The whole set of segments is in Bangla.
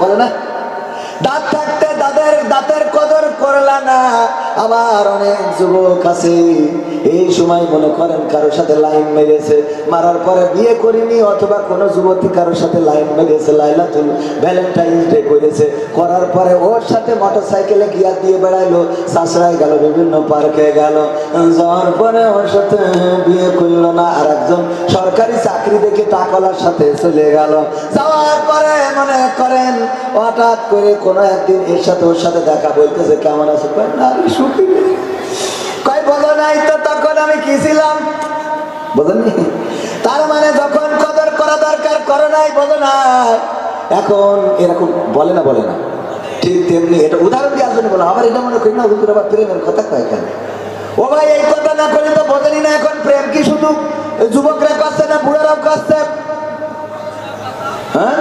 বলে না? দাঁত থাকতে দাঁতের কদর করলা না। আবার অনেক যুবক আছে এই সময় মনে করেন কারোর সাথে লাইন মেরেছে, মারার পরে বিয়ে করিনি, অথবা কোনো যুবতী কারোর সাথে লাইন মেরেছে, লাইলাতুল ভ্যালেন্টাইন্স ডে করেছে, করার পরে ওর সাথে মোটরসাইকেলে গিয়া দিয়ে বেড়াইলো, সাসরায় গেল, বিভিন্ন পার্কে গেল, যাওয়ার পরে ওর সাথে বিয়ে করলো না, আর একজন সরকারি চাকরি দেখে টাকালার সাথে চলে গেল। যাওয়ার পরে মনে করেন হঠাৎ করে কোনো একদিন এর সাথে ওর সাথে দেখা, বলতেছে কেমন আছে, না আমি সুখী নেই। কয় বলো নাই তো তখন আমি কি ছিলাম, বোঝেননি? তার মানে যখন কদর করা দরকার করো নাই, বলো না। এখন এরকম বলে না, বলে না, ঠিক তেমনি এটা উদাহরণ দেওয়ার জন্য বলো। আবার এটা মনে করি না হুজুর আবার প্রেমের কথা কয় কেন? ও ভাই এই কথা না করলে তো বোঝেনি না। এখন প্রেম কি শুধু যুবকরা করছে না বুড়ারাও করছে? হ্যাঁ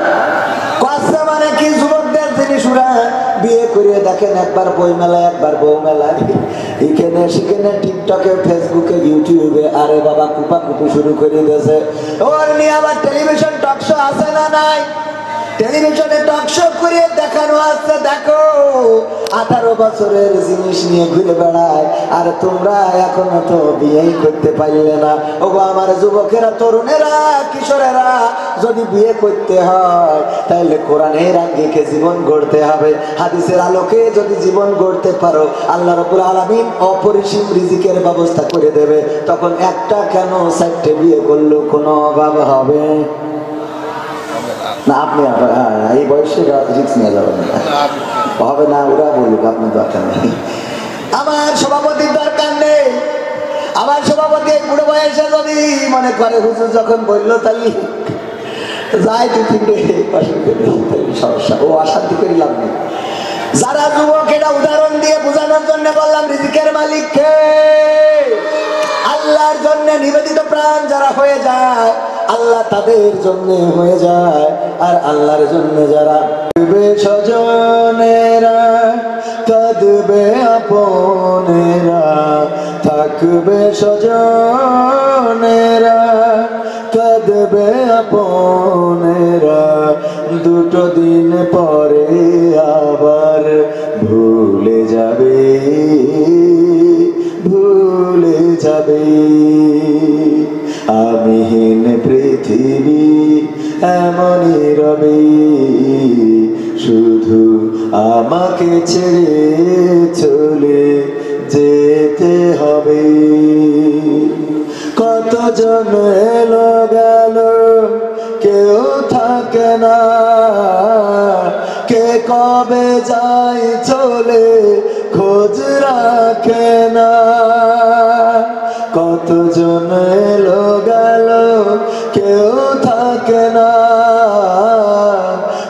করছে মানে কি? যুবকদের জিনিস ওরা বিয়ে করিয়ে দেখেন, একবার বই মেলায়, একবার বউ মেলায়, এখানে সেখানে টিকটকে, ফেসবুকে, ইউটিউবে, আরে বাবা কুপা কুপি শুরু করে দিয়েছে। ওর নিয়ে আবার টেলিভিশন টকশো আছে না নাই? টেলিভিশনে টকশো করে দেখানো আসছে, দেখো 18 বছরের জিনিস নিয়ে ঘুরে বেড়ায়, আর তোমরা এখনো তো বিয়েই করতে পারলে না। ও আমার যুবকেরা, তরুণেরা, কিশোরেরা, যদি বিয়ে করতে হয় তাহলে কোরআনের আঙ্গিকে জীবন গড়তে হবে, হাদিসের আলোকে যদি জীবন গড়তে পারো, আল্লাহ রাব্বুল আলামিন অপরিসীম রিজিকের ব্যবস্থা করে দেবে। তখন একটা কেন 4টে বিয়ে করলো কোনো অভাব হবে না। আপনি এই বয়সে রিস্ক নিয়ে যাবেন না, হবে না, ওরা বলুক, আপনার দরকার নেই, আমার সভাপতির দরকার নেই। আমার সভাপতি এই বুড়ো বয়সে যদি মনে করে হুজুর যখন বললো তাহলে যাই 2-3টে সমস্যা, ও অশান্তি করে লাভ নেই। যারা যুবক, এটা উদাহরণ দিয়ে বোঝানোর জন্য বললাম, রিজিকের মালিক কে? আল্লাহর জন্য নিবেদিত প্রাণ যারা হয়ে যায়, আল্লাহ তাদের জন্য হয়ে যায়। আর আল্লাহর জন্য যারা স্বজনেরা, কাঁদবে আপনেরা, থাকবে স্বজনেরা, কাঁদবে আপনেরা, দুটো দিন পরে আবার ভুলে যাবে, ভুলে যাবে। আমিহীন পৃথিবী এমনই রবে, শুধু আমাকে ছেড়ে চলে যেতে হবে। কতজন এলো গেল, কেউ থাকে না, কে কবে যায় চলে খোঁজ রাখে না। কতজন এলো গেল, কেউ থাকে না,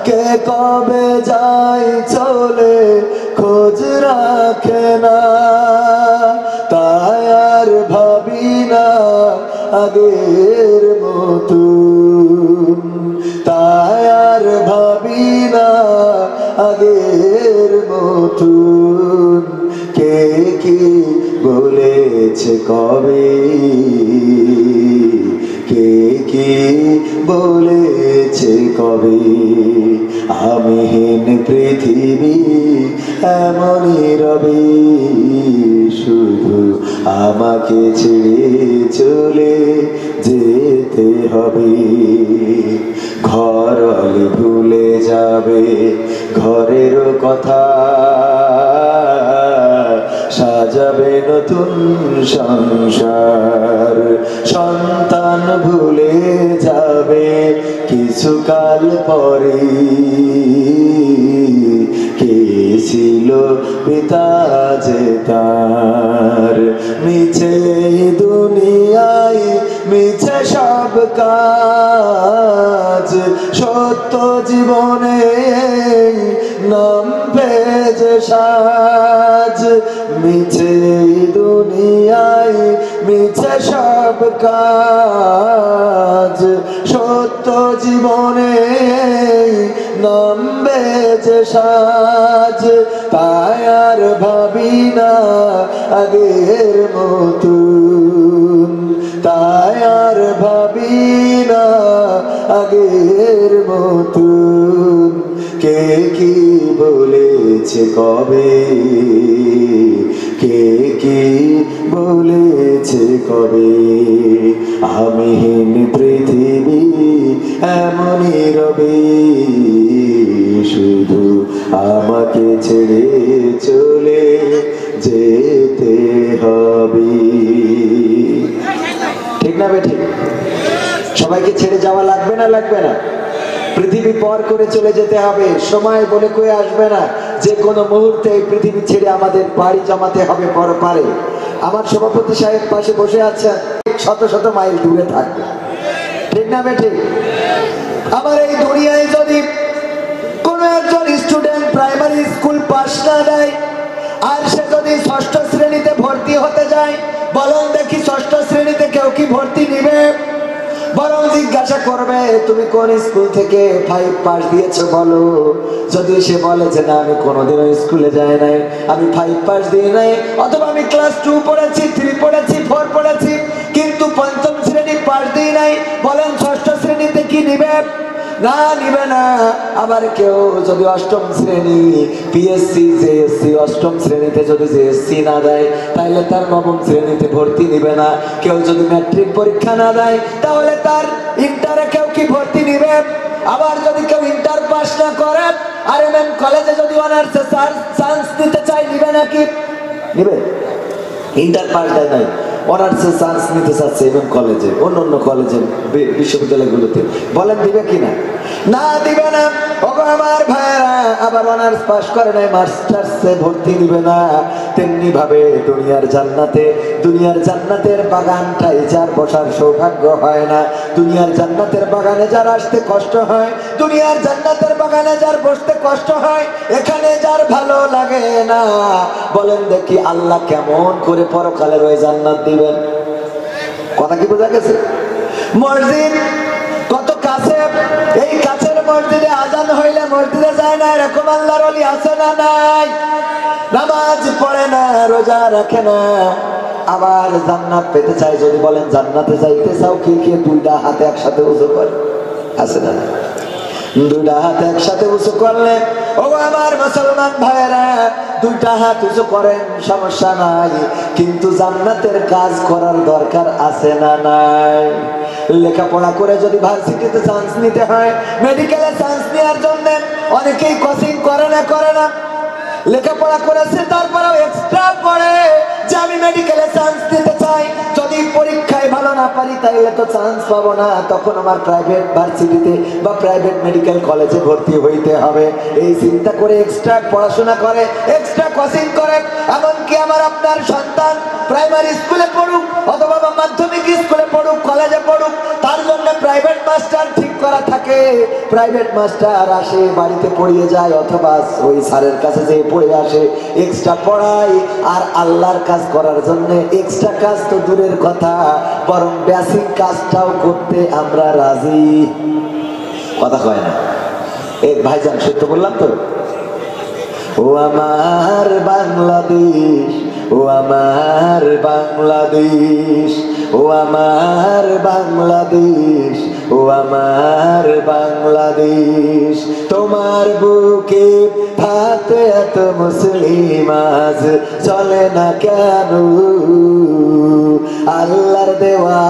কে কবে যায় চলে খোঁজ রাখে না। তাই আর ভাবি না আগের মতন, তাই আর ভাবি না আগের মতন। কে কি বলেছে কবে, কে কি বলেছে কবে, আমিহীন পৃথিবী এমনই রবে, শুধু আমাকে ছেড়ে চলে যেতে হবে। ঘর ভুলে যাবে ঘরের কথা, সাজাবে নতুন সংসার, সন্তান ভুলে যাবে কিছুকাল পরে, কে ছিল পিতা যে তার। মিছে দুনিয়ায় মিছে সব কাজ, সত্য জীবনে নাম ভেজ সাজ। মিছে দুনিয়ায় মিছে সব কাজ, সত্য জীবনে নাম ভেজ সাজ। তাই আর ভাবি না আগের মতন, তাই আর ভাবি না আগের মতন। কে বলেছে কবে, কে কি বলেছে কবে, আমিহীন পৃথিবী এমনই রবে, শুধু আমাকে ছেড়ে চলে যেতে হবে। ঠিক না বেঠিক? সবাইকে ছেড়ে যাওয়া লাগবে না লাগবে না? পৃথিবী পর করে চলে যেতে হবে, সময় বলে কয়ে আসবে না। যে কোনো মুহূর্তে এই পৃথিবী ছেড়ে আমাদের বাড়ি জমাতে হবে পরপারে। আমার সভাপতি সাহেব পাশে বসে আছেন, শত শত মাইল দূরে থাকবে। ঠিক না বেঠিক? আমার এই দুনিয়ায় যদি কোনো একজন স্টুডেন্ট প্রাইমারি স্কুল পাস না দেয়, আর সে যদি ষষ্ঠ শ্রেণীতে ভর্তি হতে যায়, বলুন দেখি ষষ্ঠ শ্রেণীতে কেউ কি ভর্তি নিবে? বরং জিজ্ঞাসা করবে তুমি কোন স্কুল থেকে 5 পাস দিয়েছো বলো। যদি সে বলে যে না আমি কোনোদিনও স্কুলে যাই নাই, আমি 5 পাস দিই নাই, অথবা আমি ক্লাস 2 পড়েছি, 3 পড়েছি, 4 পড়েছি, কিন্তু 5ম শ্রেণী পাস দিই নাই, বলেন ষষ্ঠ শ্রেণীতে কি নিবে? না, নিবে না। আবার কেউ যদি 8ম শ্রেণী পিএসসি জেএসসি 8ম শ্রেণীতে যদি জেএসসি না দেয়, তাহলে তার 9ম শ্রেণীতে ভর্তি নিবে না। কেউ যদি ম্যাট্রিক পরীক্ষা না দেয়, তাহলে তার ইন্টারে কেউ কি ভর্তি নিবে? আবার যদি কেউ ইন্টার পাস না করে আর এমএম কলেজে যদি অনার্সে চান্স নিতে চায়, নিবে নাকি? নিবে? ইন্টার পাস দেয় নাই, অনার্সে চান্স নিতে চাচ্ছে এমএম কলেজে, অন্য কলেজে, বিশ্ববিদ্যালয়গুলোতে, বলেন দিবে কিনা? না, দিবে না। ওগো আমার ভাইয়েরা, আবার অনার্স পাস করে নাই মাস্টার্সে ভর্তি নিবে না। তেমনি ভাবে দুনিয়ার জান্নাতের বাগানটাই যার বসার সৌভাগ্য হয় না, দুনিয়ার জান্নাতের বাগানে যার আসতে কষ্ট হয়, দুনিয়ার জান্নাতের বাগানে যার বসতে কষ্ট হয়, এখানে যার ভালো লাগে না, বলেন দেখি আল্লাহ কেমন করে পরকালের ওই জান্নাত দিবেন? কথা কি বোঝা গেছে? মসজিদ কত কাছে, এই কাছের মসজিদে আজান হইলে মসজিদে যায় না, এরকম আল্লাহর ওলি আছে না নাই? নামাজ পড়ে না, রোজা রাখে না, আবার জান্নাত পেতে চাই। যদি বলেন জান্নাতে যাইতে চাও, কে কে 2টা হাতে একসাথে উঁচু করে? আছে না? 2টা হাত একসাথে উঁচু করলে, ও আমার মুসলমান ভাইয়েরা, 2টা হাত উঁচু করেন, সমস্যা নাই, কিন্তু জান্নাতের কাজ করার দরকার আছে না নাই? লেখাপড়া করে যদি ভার্সিটিতে চান্স নিতে হয়, মেডিকেলে চান্স নেওয়ার জন্য অনেকেই কোচিং করে না, লেখাপড়া করেছে তারপরেও এক্সট্রা পড়ে যে আমি মেডিকেলে চান্স নিতে চাই, যদি পরীক্ষায় ভালো না পারি তাহলে তো চান্স পাবো না, তখন আমার প্রাইভেট ভার্সিটিতে বা প্রাইভেট মেডিকেল কলেজে ভর্তি হইতে হবে। এই চিন্তা করে এক্সট্রা পড়াশোনা করে, এক্সট্রা কোচিং করে। এমনকি আমার আপনার সন্তান প্রাইমারি স্কুলে পড়ুক অথবা মাধ্যমিক স্কুলে পড়ুক, কলেজে পড়ুক, তার জন্য প্রাইভেট মাস্টার ঠিক করা থাকে। প্রাইভেট মাস্টার আসে, বাড়িতে পড়িয়ে যায়, অথবা ওই স্যারের কাছে যে পড়ে আসে, এক্সট্রা পড়াই। আর আল্লাহর কাজ করার জন্য এক্সট্রা কাজ তো দূরের কথা, বরং বেসিক কাজটাও করতে আমরা রাজি। কথা কয় না? এই ভাইজান সত্য বললাম তো? ও আমার বাংলাদেশ, ও আমার বাংলাদেশ, ও আমার বাংলাদেশ, ও আমার বাংলাদেশ, তোমার বুকে থাকতে এত মুসলিম আজ চলে না কেন? আল্লাহর দেওয়া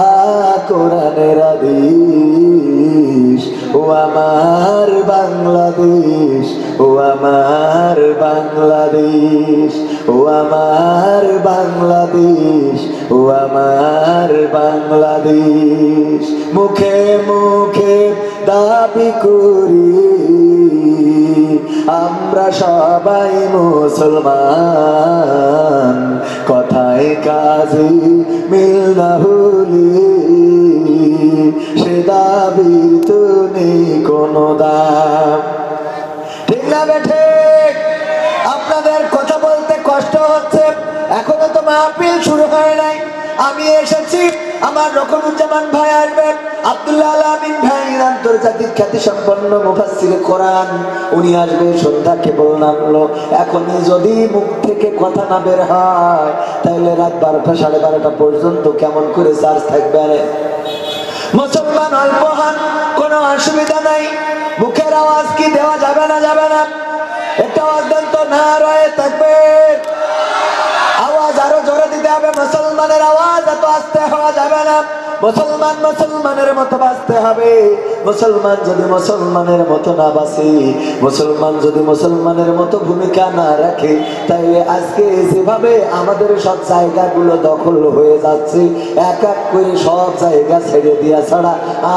কোরআনের আদেশ, ও আমার বাংলাদেশ, ও আমার বাংলাদেশ, ও আমার বাংলাদেশ, ও আমার বাংলাদেশ। মুখে মুখে দাবি করি আমরা সবাই মুসলমান, কথায় কাজে মিল না হলে সে দাবির তো নেই কোনো দাম। ঠিক না বেঠে? আপনাদের কথা বলতে কষ্ট হচ্ছে, এখনো তো মাহফিল শুরু হয় নাই। আমি এসেছি, আমার রকনুজ্জামান ভাই আসবেন, আব্দুল্লাহ আমিন ভাই আন্তর্জাতিক খ্যাতি সম্পন্ন মুফাসসিরে কোরআন, উনি আসবে। সন্ধ্যা কেবল নামলো, এখনই যদি মুখ থেকে কথা না বের হয় তাহলে রাত 12টা 12:30 পর্যন্ত কেমন করে চার্জ থাকবে? মুসলমান অল্প হন, কোনো অসুবিধা নাই, মুখের আওয়াজ কি দেওয়া যাবে না? যাবে না। একটা আওয়াজ দেন তো, নারায়ে তাকবীর। আওয়াজ আরো জোরে দিতে হবে। মুসলমানের আওয়াজ এত আস্তে হওয়া যাবে না। মুসলমান মুসলমানের মতো বাঁচতে হবে। মুসলমান যদি মুসলমানের মতো না বাঁচে, মুসলমান যদি মুসলমানের মতো ভূমিকা না রাখে, তাইলে আজকে যেভাবে আমাদের সব জায়গাগুলো দখল হয়ে যাচ্ছে, এক এক করে সব জায়গা ছেড়ে দেওয়া ছাড়া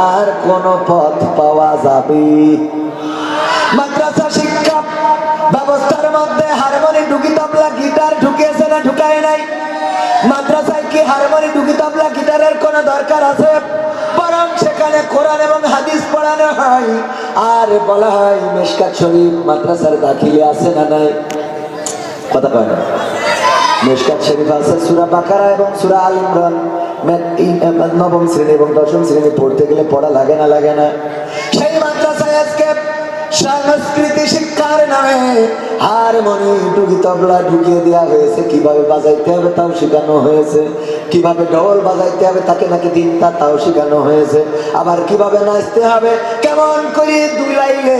আর কোনো পথ পাওয়া যাবে। মাদ্রাসা শিক্ষা ব্যবস্থার মধ্যে হারমোনি, ঢুকি, তবলা, গিটার ঢুকিয়েছে না ঢুকায় নাই? মাদ্রাসায় কি হারমোনি, ঢুকি, তবলা, গিটারের কোনো দরকার আছে? বরং সেখানে কোরআন এবং হাদিস পড়ানো হয়। আর বলা হয় মিশকাত শরীফ মাদ্রাসার দাখিলে আছে না নাই? কথা কয় না? মিশকাত শরীফ আছে সূরা বাকারা এবং সূরা আল ইমরান। নবম শ্রেণী এবং দশম শ্রেণী পড়তে গেলে পড়া লাগে না? লাগে না? সেই মাদ্রাসায় আজকে সংস্কৃতি শিক্ষার নামে হারমোনি, ঢুকি, তবলা ঢুকিয়ে দেওয়া হয়েছে। কিভাবে বাজাইতে হবে তাও শেখানো হয়েছে, কিভাবে ঢোল বাজাইতে হবে তাকে নাকি দিনটা তাও শেখানো হয়েছে, আবার কিভাবে নাচতে হবে, কেমন করে দুলাইলে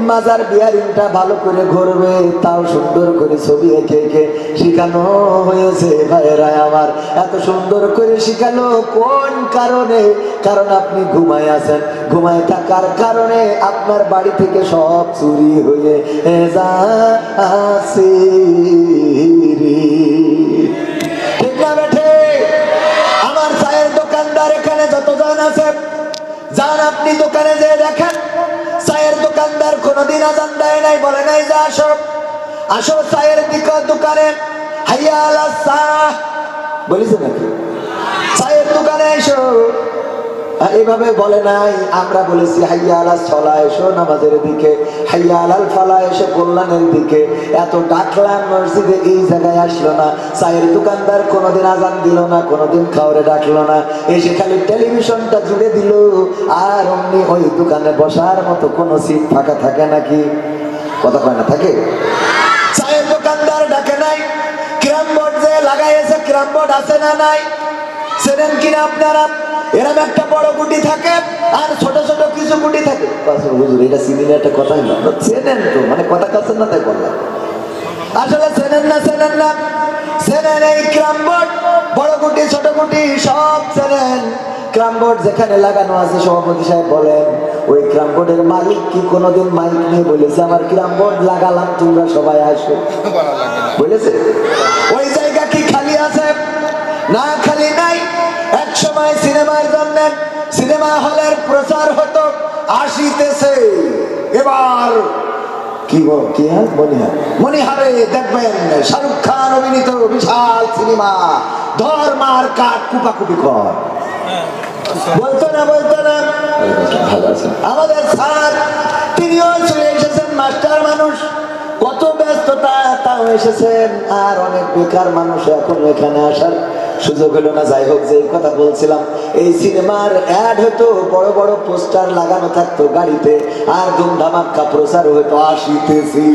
মাজার বিয়ারিংটা ভালো করে ঘুরবে তাও সুন্দর করে ছবি এঁকে এঁকে শেখানো হয়েছে। ভাইয়েরা আমার, এত সুন্দর করে শেখালো কোন কারণে? কারণ আপনি ঘুমায় আছেন, ঘুমায় থাকার কারণে আপনার বাড়ি থেকে সব চুরি হয়ে যাচ্ছে। ঠিক না বেঠে? আমার চায়ের দোকানদার এখানে যতজন আছে, যান আপনি দোকানে যে দেখেন, চায়ের দোকানদার কোনোদিন আজান দেয় নাই, বলে নাই যে আসো আসো চায়ের দোকানে, হাইয়া আলাস সাহ বলেছে নাকি? চায়ের দোকানে এসো, এইভাবে বলে নাই। আমরা বলেছি হাইয়া আলাস ছলা এসো নামাজের দিকে, হাইয়া আলাল ফালা এসো কল্যাণের দিকে। এত ডাকলাম মসজিদে, এই জায়গায় আসলো না। চায়ের দোকানদার কোনোদিন আজান দিল না, কোনোদিন খাওয়ারে ডাকলো না, এসে খালি টেলিভিশনটা জুড়ে দিল। আর অমনি ওই দোকানে বসার মতো কোনো সিট ফাঁকা থাকে নাকি? কথা কয় না? থাকে। চায়ের দোকানদার ডাকে নাই, ক্যারাম বোর্ড যে লাগাইছে, ক্যারাম বোর্ড আছে না নাই? চেনেন কিনা আপনারা? এরকম একটা বড় গুটি থাকে আর ছোট ছোট কিছু গুটি থাকে। হুজুর এটা চিনি একটা কথাই না, চেনেন তো, মানে কথা কাছেন না তাই বললাম। আসলে চেনেন না, চেনেন না, চেনেন এই ক্যারাম বোর্ড, বড় গুটি ছোট গুটি সব চেনেন। ক্যারাম বোর্ড যেখানে লাগানো আছে, সভাপতি সাহেব বলেন, ওই ক্যারাম বোর্ডের মালিক কি কোনোদিন মাইক নিয়ে বলেছে আমার ক্যারাম বোর্ড লাগালাম তোমরা সবাই আসো? বলেছে? ওই জায়গা কি খালি আছে? না, খালি নাই। এক সময় সিনেমার জন্য সিনেমা হলের প্রচার হতো, আসিতেছে এবার কি মনিহারে দেখবেন শাহরুখ খান অভিনীত বিশাল সিনেমা, ধর্মার কাঠ কুপাকুপি কর। বলতো না? বলতো না? আমাদের স্যার তিনিও চলে এসেছেন, মাস্টার মানুষ, কত ব্যস্ততা, তাও এসেছেন। আর অনেক বেকার মানুষ এখন এখানে আসার সুযোগ হলো না। যাই হোক, যে কথা বলছিলাম, এই সিনেমার অ্যাড হতো, বড় বড় পোস্টার লাগানো থাকতো গাড়িতে, আর ধুমধামাক্কা প্রচার হতো, আসিতেছি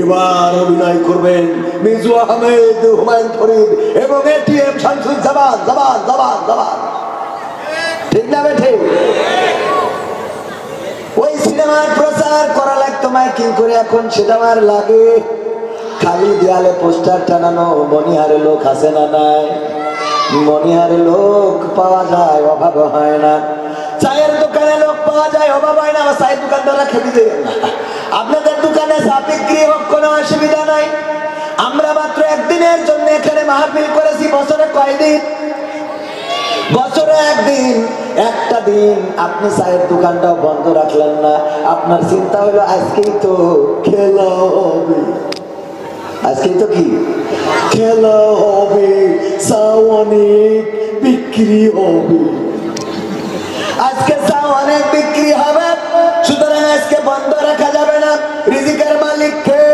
এবার অভিনয় করবেন মিজু আহমেদ, হুমায়ুন ফরিদ এবং এটিএম শামসুজ্জামান। জবান জবান জবান। ঠিক না বেঠে? ওই সিনেমার প্রচার করা লাগতো মাইকিং করে, এখন সেটা আর লাগে? খালি দেয়ালে পোস্টার টানানো। মনিহারে লোক আছে না নাই? মনিহারে লোক পাওয়া যায়, অভাব হয় না। চায়ের দোকানে লোক পাওয়া যায়, অভাব হয় না। চায়ের দোকানদাররা খেতে দেবেন না। আপনাদের দোকানে চা বিক্রি হোক, কোনো অসুবিধা নাই। আমরা মাত্র একদিনের জন্য এখানে মাহফিল করেছি। বছরে কয়দিন? বছরে একদিন। একটা দিন আপনি চায়ের দোকানটাও বন্ধ রাখলেন না। আপনার চিন্তা হলো আজকেই তো খেলা হবে, আজকেই তো কি খেলা হবে, চা অনেক বিক্রি হবে, আজকে চা অনেক বিক্রি হবে। সুতরাং আজকে বন্ধ রাখা যাবে না। রিজিকের মালিক কে?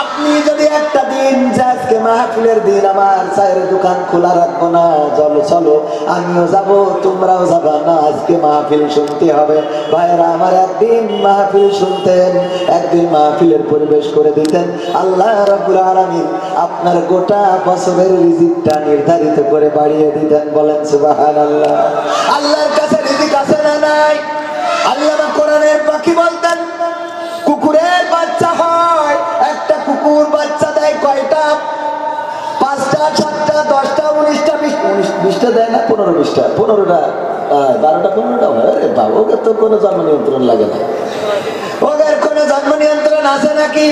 আপনি যদি একটা দিন যে আজকে মাহফিলের দিন, আমার চায়ের দোকান খোলা রাখবো না, চলো চলো আমিও যাব, তোমরাও যাবা না, আজকে মাহফিল শুনতে হবে। ভাইরা আমার একদিন মাহফিল শুনতেন, একদিন মাহফিলের পরিবেশ করে দিতেন, আল্লাহ রাব্বুল আলামিন আপনার গোটা বছরের রিজিকটা নির্ধারিত করে বাড়িয়ে দিতেন। বলেন সুবহানাল্লাহ। আল্লাহর কাছে রিজিক আছে না নাই? আল্লাহ কোরআনের পাখি বলতেন, কুকুরের বাচ্চা হয়, একটা কুকুর বাচ্চা দেয় কয়টা? 5টা 7টা 10টা 19টা 20টা দেয় না, 15-20টা 15টা 12টা 15টা হয়। বাবা, ওকে তো কোনো জন্ম নিয়ন্ত্রণ লাগে না। ওদের কোনো জন্ম নিয়ন্ত্রণ আছে নাকি?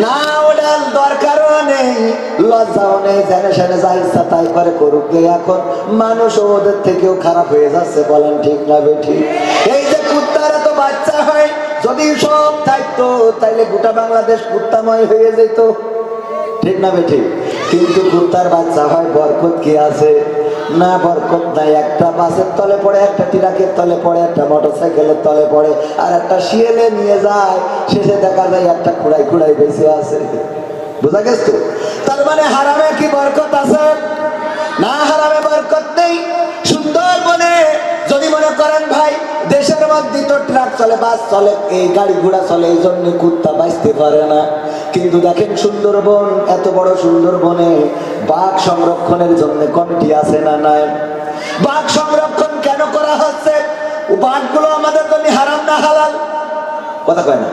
না, ওটার দরকারও নেই, লজ্জাও নেই, জেনে সেনে যা ইচ্ছা তাই করে করুক। এখন মানুষ ওদের থেকেও খারাপ হয়ে যাচ্ছে, বলেন ঠিক না বেঠিক? এই যে কুত্তারা তো বাচ্চা হয়, যদি সব থাকতো তাইলে গোটা বাংলাদেশ কুত্তাময় হয়ে যেত, ঠিক না বেঠিক? কিন্তু কুত্তার বাচ্চা হয়, বরকত কি আছে? না, বরকত নাই। একটা বাসের তলে পড়ে, একটা ট্রাকের তলে পড়ে, একটা মোটরসাইকেলের তলে পড়ে, আর একটা শিয়ালে নিয়ে যায়, শেষে দেখা যায় একটা খুঁড়াই খুঁড়াই বেঁচে আছে। বুঝা গেছে? তার মানে হারামে কি বরকত আছে? না, হারামে বরকত নেই। সুন্দরবনে যদি মনে করেন ভাই, দেশের মধ্যে তো ট্রাক চলে, বাস চলে, এই গাড়ি ঘোড়া চলে, এই জন্য কুত্তা বাঁচতে পারে না। কিন্তু দেখেন সুন্দরবন, এত বড় সুন্দরবনে বাঘ সংরক্ষণের জন্য কমিটি আছে না নাই? বাঘ সংরক্ষণ কেন করা হচ্ছে? বাঘগুলো আমাদের জন্য হারাম না হালাল? কথা কয় না?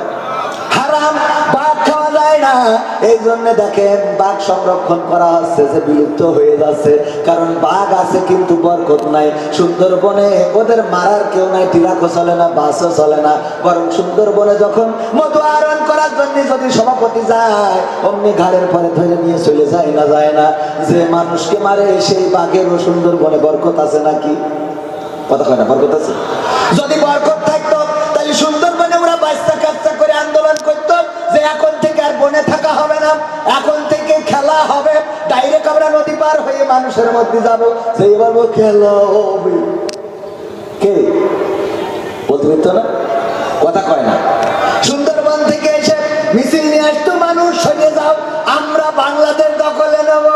হারাম, বাঘ খাওয়া যায় না। এই জন্য দেখেন বাঘ সংরক্ষণ করা হচ্ছে, যে বিলুপ্ত হয়ে যাচ্ছে। কারণ বাঘ আছে কিন্তু বরকত নাই সুন্দরবনে। ওদের মারার কেউ নাই, টিরাকও চলে না, বাসও চলে না। বরং সুন্দরবনে যখন মধু আহরণ করার জন্য যদি সভাপতি যায়, অমনি ঘাড়ের পরে ধরে নিয়ে চলে যায় না, যায় না। যে মানুষকে মারে সেই বাঘেরও সুন্দরবনে বরকত আছে নাকি? কথা কয় না? বরকত আছে। যদি বরকত থাকতো তাহলে সুন্দরবনে ওরা বাচ্চা কাচ্চা করে আন্দোলন করতো যে এখন থেকে আর বনে থাকা হবে না, এখন থেকে খেলা হবে, ডাইরেক্ট আমরা নদী পার হয়ে মানুষের মধ্যে যাবো, সেই বলবো খেলা হবে। কে বলতে পারতো না? কথা কয় না? সুন্দরবন থেকে এসে মিছিল নিয়ে আসতো মানুষ, সরিয়ে যাও, আমরা বাংলাদেশ দখলে নেব।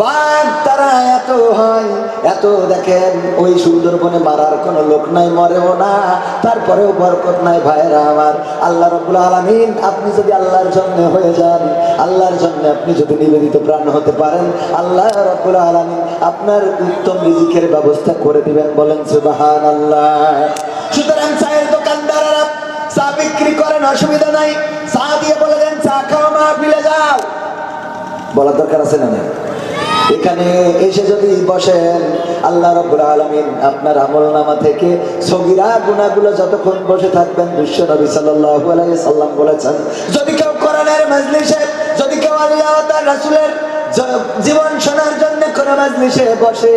বাঘ তারা এত হয়, এত দেখেন ওই সুন্দরবনে মারার কোনো লোক নাই, মরেও না, তারপরেও বরকত নাই। ভাইরা আমার, আল্লাহ রাব্বুল আলামিন, আপনি যদি আল্লাহর জন্য হয়ে যান, আল্লাহর জন্য আপনি যদি নিবেদিত প্রাণ হতে পারেন, আল্লাহ রাব্বুল আলামিন আপনার উত্তম রিজিকের ব্যবস্থা করে দিবেন। বলেন সুবহানাল্লাহ। সুতরাং চায়ের দোকানদাররা চা বিক্রি করেন, অসুবিধা নাই, চা দিয়ে বলে দেন চা খাওয়া মাহফিলে যাও, বলার দরকার আছে না? এখানে এসে যদি বসেন, আল্লাহ রাব্বুল আলামিন আপনার আমলনামা থেকে সগীরা গুনাহগুলো যতক্ষণ বসে থাকবেন, বিশ্ব নবী সাল্লাল্লাহু আলাইহি সাল্লাম বলেছেন, যদি কেউ কোরআনের মাজলিসে, যদি কেউ আল্লাহ ও তার রাসূলের জীবন শোনার জন্য কোন মাজলিসে বসে,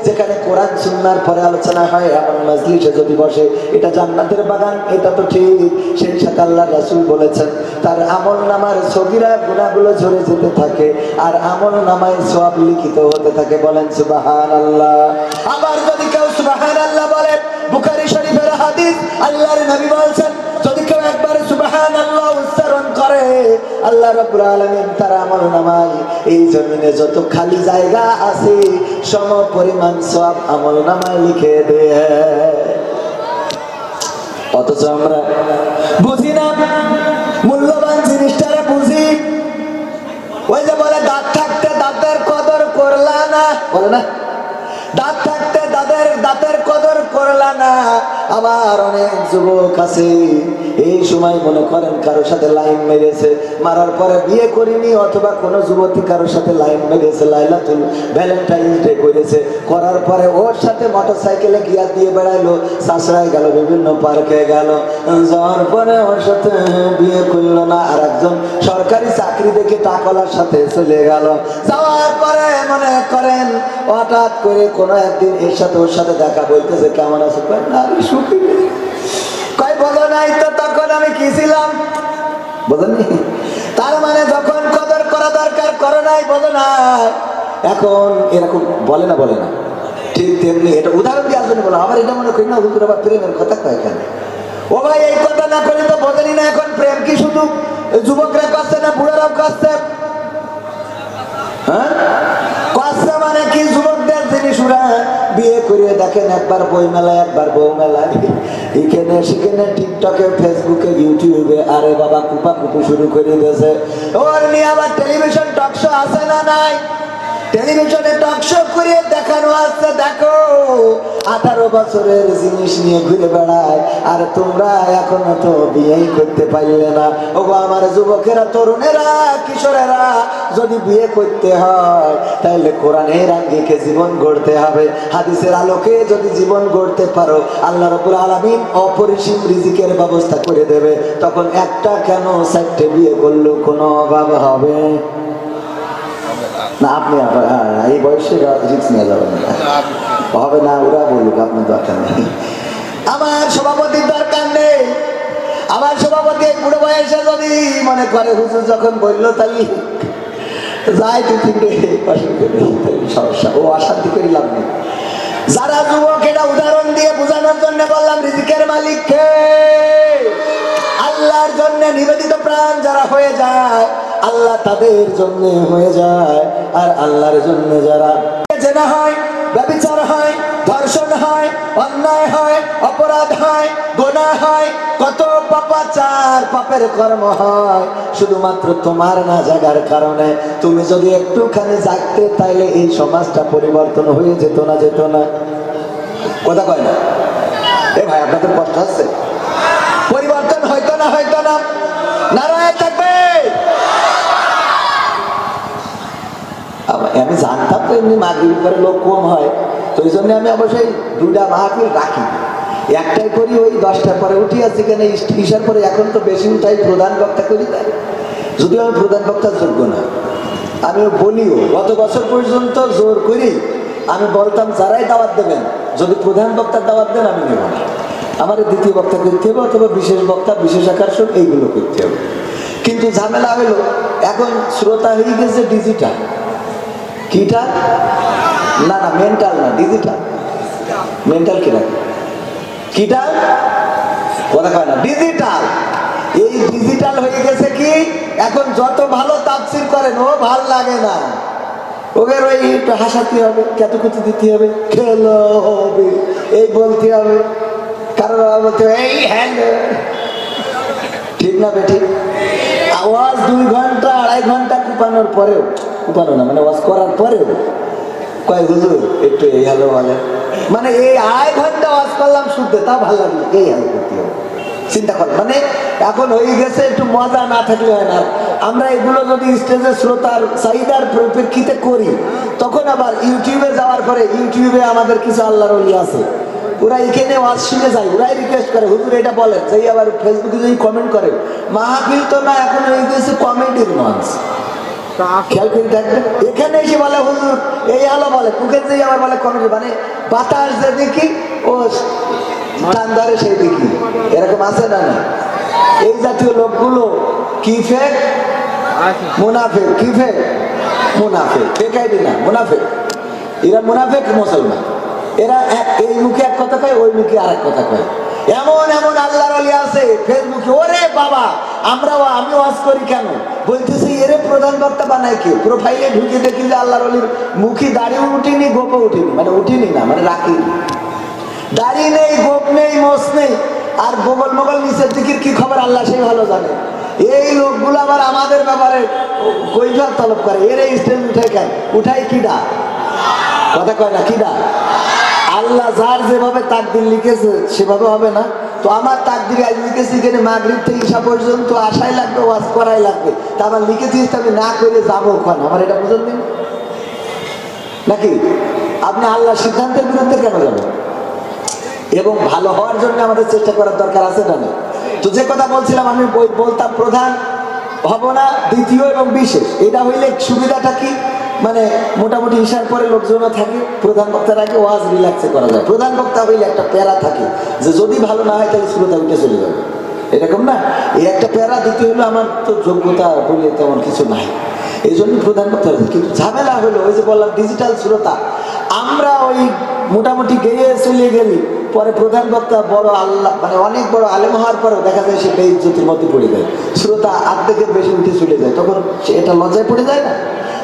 যেখানে কোরআন সুন্নাহর পরে আলোচনা হয়, এমন মাজলিসে যদি বসে, এটা জান্নাতের বাগান, এটা তো ঠিক। সেই সাথে আল্লাহর রাসূল বলেছেন, তার আমলনামার সগীরা গুনাহগুলো ঝরে যেতে থাকে, আর আমলনামায় সওয়াব লিখিত হতে থাকে। বলেন সুবহানাল্লাহ। আবার যদি কেউ সুবহানাল্লাহ বলে, বুখারী শরীফের হাদিস, আল্লাহর নবী বলেছেন, যদি কেউ একবার সুবহানাল্লাহ উচ্চারণ করে, আল্লাহ রাব্বুল আলামিন তার আমলনামায় এই জমিনে যত খালি জায়গা আছে সম পরিমাণ সওয়াব আমলনামায় লিখে দেয়। অথচ আমরা বুঝি না, মূল্যবান জিনিসটারে বুঝি। ওই যে বলে দাঁত থাকতে দাঁতের কদর করলা না, বলে না? দাঁত থাকতে দাঁতের কদর করলা না। আমার অনেক যুবক আছে, এই সময় মনে করেন কারোর সাথে লাইন মেরেছে, মারার পরে বিয়ে করিনি, অথবা কোনো যুবতী কারোর সাথে লাইন মেরেছে, লাইলাতুল ভ্যালেন্টাইন ডে করেছে, করার পরে ওর সাথে মোটরসাইকেলে গিয়ার দিয়ে বেড়াইলো, সাসরায় গেল, বিভিন্ন পার্কে গেল, যাওয়ার পরে ওর সাথে বিয়ে করলো না, আর একজন সরকারি চাকরি দেখে টাকলার সাথে চলে গেল। যাওয়ার পরে মনে করেন হঠাৎ করে কোনো একদিন এর সাথে ওর সাথে দেখা, বলতেছে কেমন আছে, না সুখী নেই, কয় বলো নাই তো তখন আমি কি ছিলাম, বলেননি? তার মানে যখন কদর করা দরকার করো নাই, বলো না। এখন এরকম বলে না, বলে না? ঠিক তেমনি এটা উদাহরণ দিয়ে আসবেন, বলো আবার এটা মনে করি না হুজুর আবার প্রেমের কথা কয় এখানে। ও ভাই, এই কথা না করলে তো বোঝেনি না। এখন প্রেম কি শুধু যুবকরা করছে না বুড়ারাও করছে? হ্যাঁ, করছে মানে কি? যুবকদের জিনিস ওরা বিয়ে করিয়ে দেখেন, একবার বই মেলায়, একবার বউ মেলায়, এখানে সেখানে টিকটকে, ফেসবুকে, ইউটিউবে, আরে বাবা কুপা কুপু শুরু করে দিয়েছে। ওর নিয়ে আবার টেলিভিশন টক শো আছে না নাই? টেলিভিশনে টক শো করে দেখানো আসছে, দেখো 18 বছরের জিনিস নিয়ে ঘুরে বেড়ায়, আর তোমরা এখনো তো বিয়েই করতে পারলে না। ওগো আমার যুবকেরা, তরুণেরা, কিশোরেরা, যদি বিয়ে করতে হয় তাহলে কোরআনের আঙ্গিকে জীবন গড়তে হবে। হাদিসের আলোকে যদি জীবন গড়তে পারো, আল্লাহ রাব্বুল আলামিন অপরিসীম রিজিকের ব্যবস্থা করে দেবে। তখন একটা কেন 4টে বিয়ে করলেও কোনো অভাব হবে না। আপনি এই বয়সে রিস্ক নিয়ে যাবেন না, হবে না। ওরা বলুক, আপনার দরকার নেই, আমার সভাপতির দরকার নেই। আমার সভাপতি এই বুড়ো বয়সে যদি মনে করে হুজুর যখন বললো তাই যাই 2-3টে সমস্যা, ও অশান্তি করে লাভ নেই। যারা যুবক, এটা উদাহরণ দিয়ে বোঝানোর জন্য বললাম, রিজিকের মালিককে আল্লাহর জন্য নিবেদিত প্রাণ যারা হয়ে যায়, আল্লাহ তাদের জন্য হয়ে যায়। আর আল্লাহর জন্য যারা জেনা হয়, ব্যভিচার হয়, ধর্ষণ হয়, অন্যায় হয়, অপরাধ হয়, গুনাহ হয়, কত পাপাচার, পাপের কর্ম হয়, শুধুমাত্র তোমার না জাগার কারণে। তুমি যদি একটুখানি জাগতে, তাইলে এই সমাজটা পরিবর্তন হয়ে যেত না, যেত না? কথা কয় না? এ ভাই, আপনাদের কষ্ট হচ্ছে? পরিবর্তন হইতো না, হইতো না? নারায় থাকবে। আমি জানতাম তো এমনি মাগরিবের পরে লোক কম হয়, তো ওই জন্য আমি অবশ্যই 2টা মাহফিল রাখি। একটাই করি ওই 10টার পরে উঠি, আছি কেন ইশার পরে। এখন তো বেশি উঠাই, প্রধান বক্তা করি। তাই যদিও আমি প্রধান বক্তার যোগ্য না, আমি বলিও। গত বছর পর্যন্ত জোর করি আমি বলতাম, যারাই দাওয়াত দেবেন, যদি প্রধান বক্তার দাওয়াত দেন আমি নেব না, আমার দ্বিতীয় বক্তা করতে হবে, অথবা বিশেষ বক্তা, বিশেষ আকর্ষণ, এইগুলো করতে হবে। কিন্তু ঝামেলা হইল, এখন শ্রোতা হয়ে গেছে ডিজিটাল। কিটা? না না, মেন্টাল না, ডিজিটাল। মেন্টাল কিনা? কিটা? কথা কয় না, ডিজিটাল। এই ডিজিটাল হয়ে গেছে কি, এখন যত ভালো তাফসীর করেন ও ভাল লাগে না। ওদের ওই একটু হাসাতে হবে, কেতকুতি দিতে হবে, খেলো হবে, এই বলতে হবে, কারণ বলতে হবে এই হ্যাঁ, ঠিক না বেঠিক? আওয়াজ 2 ঘন্টা 2.5 ঘন্টা কুপানোর পরেও, কুপানো না মানে ওয়াজ করার পরেও কয় হুজুর একটু এই হ্যালো বলে, মানে এই 2.5 ঘন্টা ওয়াজ করলাম শুদ্ধ, তা ভালো লাগলো, এই হ্যালো করতে হবে। চিন্তা কর, মানে এখন হয়ে গেছে একটু মজা না থাকলে হয় না। আমরা এগুলো যদি স্টেজে শ্রোতার চাহিদার পরিপ্রেক্ষিতে করি, তখন আবার ইউটিউবে যাওয়ার পরে, ইউটিউবে আমাদের কিছু আল্লাহর ওলি আছে, ওরা এখানে ওয়াজ শুনে যায়, ওরাই রিকোয়েস্ট করে হুজুর এটা বলেন, সেই আবার ফেসবুকে যদি কমেন্ট করে। মাহফিল তো না, এখন হয়ে গেছে কমেডির মঞ্চ। খেয়াল করে দেখবেন, এখানে এসে বলে হুজুর এই হলো বলে, মুখে যে আবার বলে কমেডি, মানে বাতাস যে দেখি ও টান ধরে সেই দেখি, এরকম আছে না? না, এই জাতীয় লোকগুলো কি ফেক? মুনাফেক। কি ফেক? মুনাফেক। ফেকাইদি না, মুনাফেক। এরা মুনাফেক মুসলমান। এরা এই মুখে এক কথা কয়, ওই মুখে আর এক কথা কয়। এমন এমন আল্লাহর ওলি আছে ফেসবুকে, ওরে বাবা, আমি ওয়াজ করি কেন বলতেছি, এরে প্রধান বক্তা বানায় কে? প্রোফাইলে ঢুকে দেখি যে আল্লাহর ওলির মুখে দাড়িও উঠিনি, গোপও উঠিনি, মানে উঠিনি না মানে রাখিনি, দাড়ি নেই, গোপ নেই, মোষ নেই, আর গোবল মোগল নিচের দিকের কি খবর আল্লাহ সেই ভালো জানে। এই লোকগুলো আবার আমাদের ব্যাপারে কৈফিয়ত তলব করে। এর এই স্টেজ উঠাই কেন? উঠাই কিডা? কথা কয় না, কিডা? আল্লাহ যার যেভাবে তাকদির লিখেছে সেভাবে হবে না তো। আমার তাকদির আজ লিখেছি এখানে মাগরিব থেকে ঈশা পর্যন্ত আসাই লাগবে, ওয়াজ করাই লাগবে, তা আমার লিখেছিস আমি না করে যাবো ওখানে, আমার এটা বুঝেন দিন নাকি? আপনি আল্লাহর সিদ্ধান্তের বিরুদ্ধে কেন যাবেন? এবং ভালো হওয়ার জন্য আমাদের চেষ্টা করার দরকার আছে না? তো যে কথা বলছিলাম, আমি বলতাম প্রধান হব না, দ্বিতীয় এবং বিশেষ। এটা হইলে সুবিধাটা কি, মানে মোটামুটি ঈশার পরে লোকজনও থাকে, প্রধান বক্তার আগে ওয়াজ রিল্যাক্সে করা যায়। প্রধান বক্তা হইলে একটা প্যারা থাকে যে যদি ভালো না হয় তাহলে শ্রোতা উঠে চলে যাবে, এরকম না? এই একটা প্যারা। দ্বিতীয় হলো আমার তো যোগ্যতা বলে তেমন কিছু নাই, এই জন্য প্রধান বক্তা। কিন্তু ঝামেলা হলো ওই যে বললাম ডিজিটাল শ্রোতা, আমরা ওই মোটামুটি গেয়ে চলে গেলি, পরে প্রধান বক্তা বড় আল্লাহ মানে অনেক বড় আলেম হওয়ার পরেও দেখা যায় সে বেইজ্জতির মধ্যে পড়ে যায়, শ্রোতা আর্ধেকের বেশি উঠে চলে যায়, তখন এটা লজ্জায় পড়ে যায় না?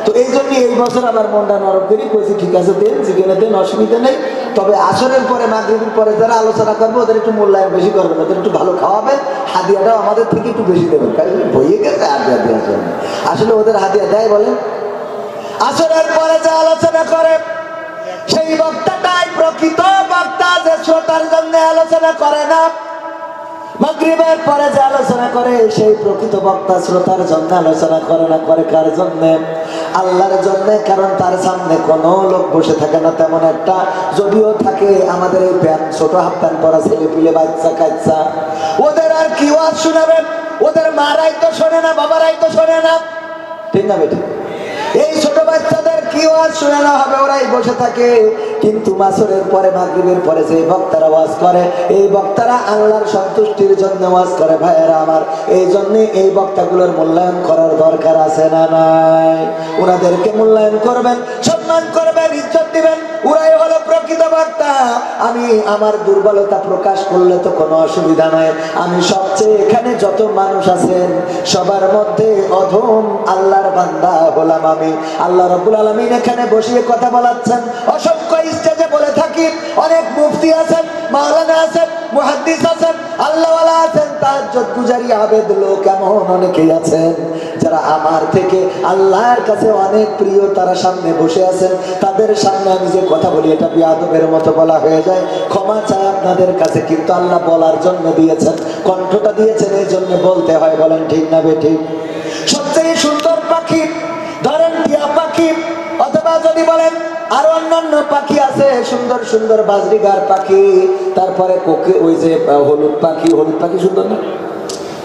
তো এই জন্য এই বছর আমার মনটা নরম করি, কইছি ঠিক আছে দেন, যেখানে দেন, অসুবিধা নেই। তবে আসরের পরে মাগরিবের পরে যারা আলোচনা করবো ওদের একটু মূল্যায়ন বেশি করবেন, ওদের একটু ভালো খাওয়াবেন, হাদিয়াটাও আমাদের থেকে একটু বেশি দেবেন। বইয়ে গেছে হাদিয়া দেওয়ার জন্য, আসলে ওদের হাদিয়া দেয় বলেন। আসরের পরে যা আলোচনা করে সেই বক্তাটাই প্রকৃত বক্তা যে শ্রোতার জন্য আলোচনা করে না, মাগরিবের পরে যে আলোচনা করে সেই প্রকৃত বক্তা শ্রোতার জন্য আলোচনা করে না, করে কার জন্য? আল্লাহর জন্য। কারণ তার সামনে কোনো লোক বসে থাকে না তেমন একটা, যদিও থাকে আমাদের এই প্যান্ট ছোট হাফ প্যান্ট পরা ছেলে পিলে বাচ্চা কাচ্চা, ওদের আর কি ওয়াজ শোনাবেন? ওদের মারাই তো শোনে না, বাবারাই তো শোনে না, ঠিক না বেটি? এই ছোট বাচ্চাদের কি ওয়াজ শোনানো হবে? ওরাই বসে থাকে। কিন্তু মাসরের পরে মাগরিবের পরে যে বক্তারা ওয়াজ করে, এই বক্তারা আল্লাহর সন্তুষ্টির জন্য ওয়াজ করে। ভাইয়েরা আমার, এই জন্য এই বক্তাগুলোর মূল্যায়ন করার দরকার আছে না নাই? ওনাদেরকে মূল্যায়ন করবেন, সম্মান করবেন, ইজ্জত দিবেন। ওরাই হলো প্রকৃত বক্তা। আমি আমার দুর্বলতা প্রকাশ করলে তো কোনো অসুবিধা নাই। আমি সবচেয়ে এখানে যত মানুষ আছেন সবার মধ্যে অধম আল্লাহর বান্দা হলাম আমি। আল্লাহ রাব্বুল আলামিন এখানে বসিয়ে কথা বলাচ্ছেন, অসংখ্য স্টেজে বলে থাকি। অনেক মুফতি আছেন, মাওলানা আছেন, মুহাদ্দিস আছেন, আল্লাহওয়ালা আছেন, তাহাজ্জুদ গুজারি আবেদ লোক এমন অনেকেই আছেন যারা আমার থেকে আল্লাহর কাছে অনেক প্রিয়। তারা সামনে বসে আছেন, তাদের সামনে আমি যে কথা বলি এটা বিয়াদবের মতো বলা হয়ে যায়, ক্ষমা চাই আপনাদের কাছে। কিন্তু আল্লাহ বলার জন্য দিয়েছেন, কণ্ঠটা দিয়েছেন, এই জন্য বলতে হয়। বলেন ঠিক না বেঠিক? সবচেয়ে সুন্দর পাখি ধরেন টিয়া পাখি, অথবা যদি বলেন আরো অন্যান্য পাখি আছে সুন্দর সুন্দর বাজরিগার পাখি, তারপরে ওই যে হলুদ পাখি, হলুদ পাখি সুন্দর না?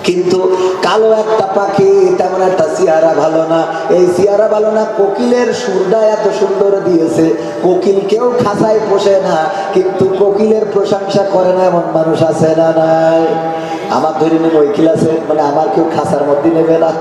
কিন্তু কালো একটা পাখি, তেমন একটা চেহারা ভালো না। এই চেহারা ভালো না, কোকিলের সুরটা এত সুন্দর দিয়েছে, কোকিল কেউ খাঁচায় পোষে না, কিন্তু কোকিলের প্রশংসা করে না এমন মানুষ আছে না নাই? আমার ধরে নেন ওইকিল আছে, মানে আমার কেউ খাঁচার মধ্যে নেবে না,